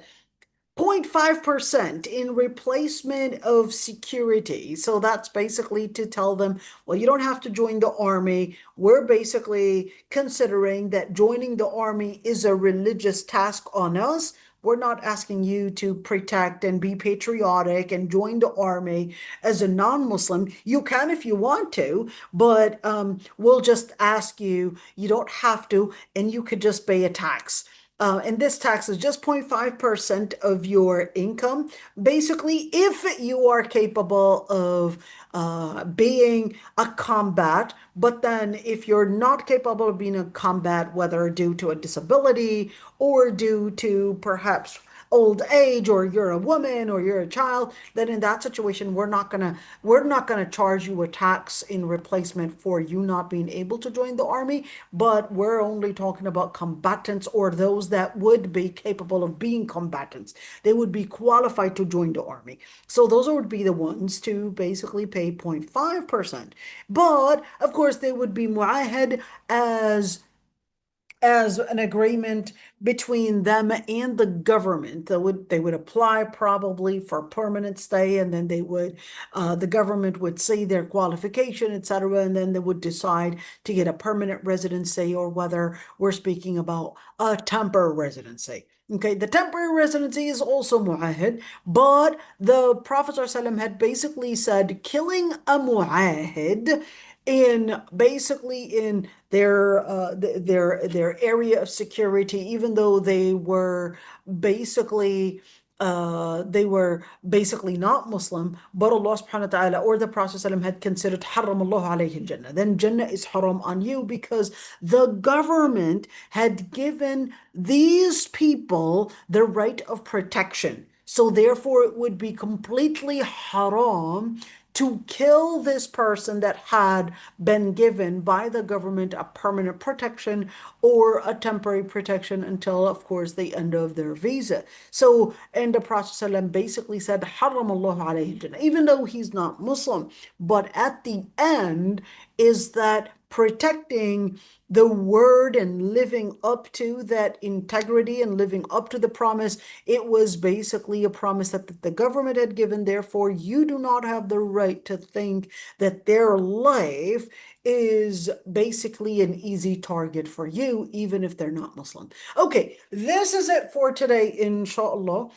Speaker 1: 0.5% in replacement of security. So that's basically to tell them, well, you don't have to join the army. We're basically considering that joining the army is a religious task on us. We're not asking you to protect and be patriotic and join the army as a non-Muslim. You can if you want to, but we'll just ask you, you don't have to, and you could just pay a tax. And this tax is just 0.5% of your income. Basically, if you are capable of being a combat, but then if you're not capable of being a combat, whether due to a disability or due to perhaps old age, or you're a woman, or you're a child, then in that situation, we're not gonna charge you a tax in replacement for you not being able to join the army, but we're only talking about combatants, or those that would be capable of being combatants. They would be qualified to join the army. So those would be the ones to basically pay 0.5%. But of course, they would be mu'ahad as an agreement between them and the government. They would apply probably for permanent stay, and then the government would see their qualification, etc., and then they would decide to get a permanent residency, or whether we're speaking about a temporary residency. Okay, the temporary residency is also mu'ahid, but the Prophet ﷺ had basically said killing a mu'ahid in their area of security, even though basically they were basically not Muslim, but Allah subhanahu wa ta'ala or the Prophet ﷺ had considered haram Allah alayhi Jannah. Then Jannah is haram on you, because the government had given these people the right of protection. So therefore, it would be completely haram to kill this person that had been given by the government a permanent protection or a temporary protection until, of course, the end of their visa. So, and the Prophet ﷺ basically said, Haram Allah alayhi Jannah, even though he's not Muslim. But at the end is that protecting the word and living up to that integrity and living up to the promise. It was basically a promise that the government had given. Therefore, you do not have the right to think that their life is basically an easy target for you, even if they're not Muslim. Okay, this is it for today, inshallah.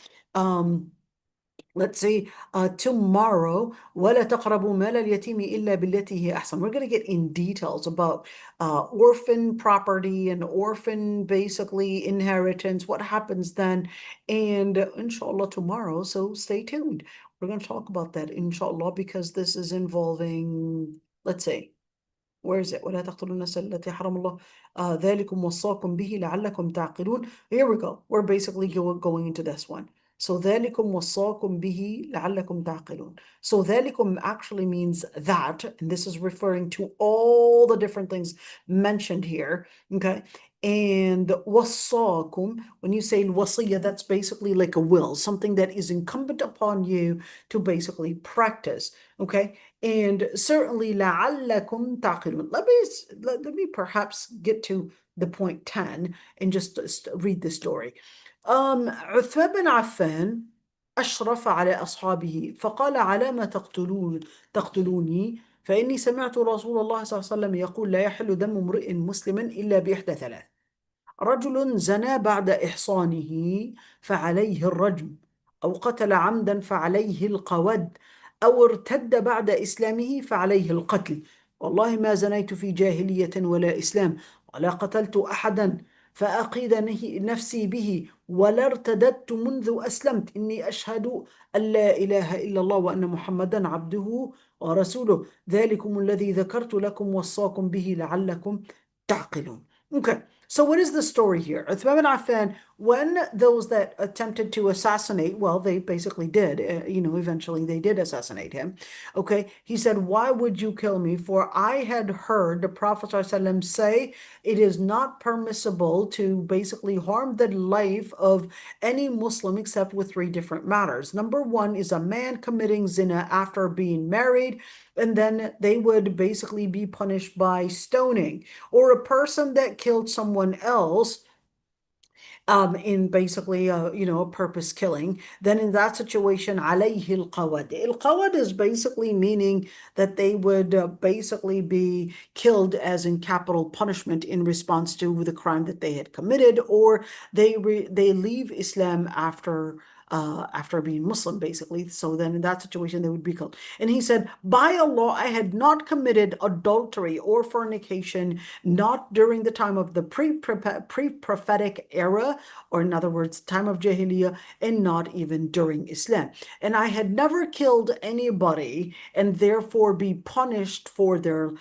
Speaker 1: Let's see, tomorrow, وَلَا تَقْرَبُوا مَالَ الْيَتِيمِ إِلَّا بِالَّتِي هِيَ أَحْسَنُ. We're going to get in details about orphan property and orphan, basically, inheritance, what happens then, and inshallah tomorrow, so stay tuned. We're going to talk about that, inshallah, because this is involving, let's see, where is it? ولا تقتلوا النفس التي حرم الله ذلكم وصاكم به لعلكم تعقلون. Here we go. We're basically going into this one. So ذلكم وصاكم به لعلكم تعقلون. So ذلكم actually means that, and this is referring to all the different things mentioned here. Okay. And وصاكم, when you say الوصية, that's basically like a will, something that is incumbent upon you to basically practice. Okay. And certainly لعلكم تعقلون. Let me perhaps get to the point 10 and just read the story. عثمان بن عفان أشرف على أصحابه فقال على ما تقتلوني فإني سمعت رسول الله صلى الله عليه وسلم يقول لا يحل دم امرئ مسلم إلا بإحدى ثلاث: رجل زنى بعد إحصانه فعليه الرجم، أو قتل عمدا فعليه القود، أو ارتد بعد إسلامه فعليه القتل. والله ما زنيت في جاهلية ولا إسلام، ولا قتلت أحدا فأقيد نفسي به، ولا ارتددت منذ أسلمت. إني أشهد أن لا إله إلا الله وأن محمدا عبده ورسوله. ذلكم الذي ذكرت لكم وصاكم به لعلكم تعقلون. Okay. So what is the story here? Uthman bin Affan, when those that attempted to assassinate, well, they basically did, eventually they did assassinate him. Okay. He said, why would you kill me? For I had heard the Prophet ﷺ say, it is not permissible to basically harm the life of any Muslim except with three different matters. Number one is a man committing zina after being married, and then they would basically be punished by stoning, or a person that killed someone else in basically a purpose killing. Then in that situation, عليه القود. القود is basically meaning that they would basically be killed as in capital punishment in response to the crime that they had committed, or they leave Islam after after being Muslim, basically. So then in that situation, they would be killed. And he said, by Allah, I had not committed adultery or fornication, not during the time of the pre-prophetic era, or in other words, time of Jahiliyyah, and not even during Islam. And I had never killed anybody and therefore be punished for their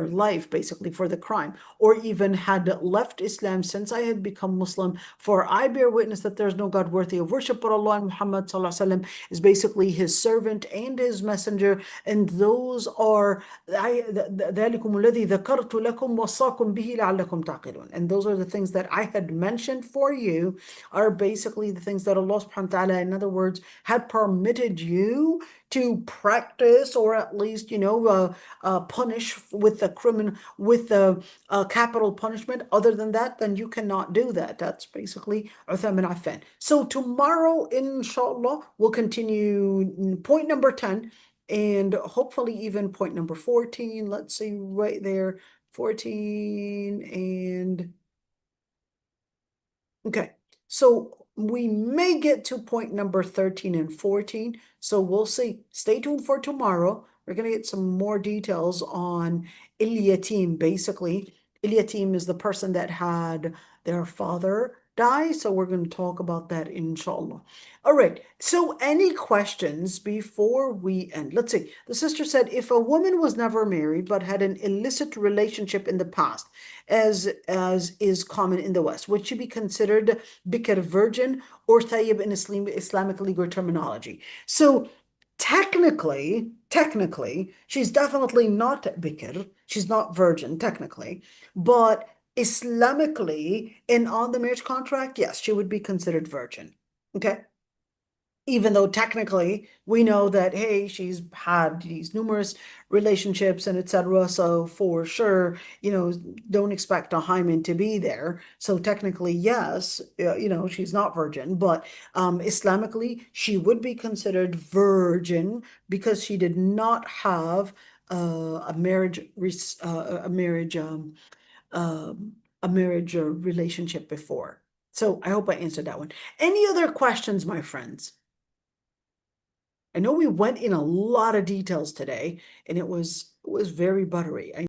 Speaker 1: life, basically for the crime, or even had left Islam since I had become Muslim. For I bear witness that there is no God worthy of worship but Allah, and Muhammad ﷺ is basically his servant and his messenger. And those are ذلكم الذي ذكرت لكم وصاكم به لعلكم تعقلون. And those are the things that I had mentioned for you, are basically the things that Allah subhanahu wa ta'ala, in other words, had permitted you to practice, or at least, punish with the capital punishment. Other than that, then you cannot do that. That's basically Uthman bin Affan. So tomorrow, inshallah, we'll continue point number 10 and hopefully even point number 14. Let's see right there, 14 and okay. So we may get to point number 13 and 14. So we'll see. Stay tuned for tomorrow. We're going to get some more details on Ilyatim. Basically, Ilyatim is the person that had their father die. So we're going to talk about that, inshallah. All right. So any questions before we end? Let's see. The sister said, if a woman was never married but had an illicit relationship in the past, as is common in the West, would she be considered bikr, virgin, or thayyib in Islamic legal terminology? So technically, she's definitely not bikr. She's not virgin, technically. But Islamically, and on the marriage contract, yes, she would be considered virgin. Okay? Even though technically we know that, hey, she's had these numerous relationships and etc. So for sure, don't expect a hymen to be there. So technically, yes, she's not virgin, but Islamically, she would be considered virgin because she did not have a marriage relationship before. So I hope I answered that one. Any other questions, my friends? I know we went in a lot of details today, and it was very buttery.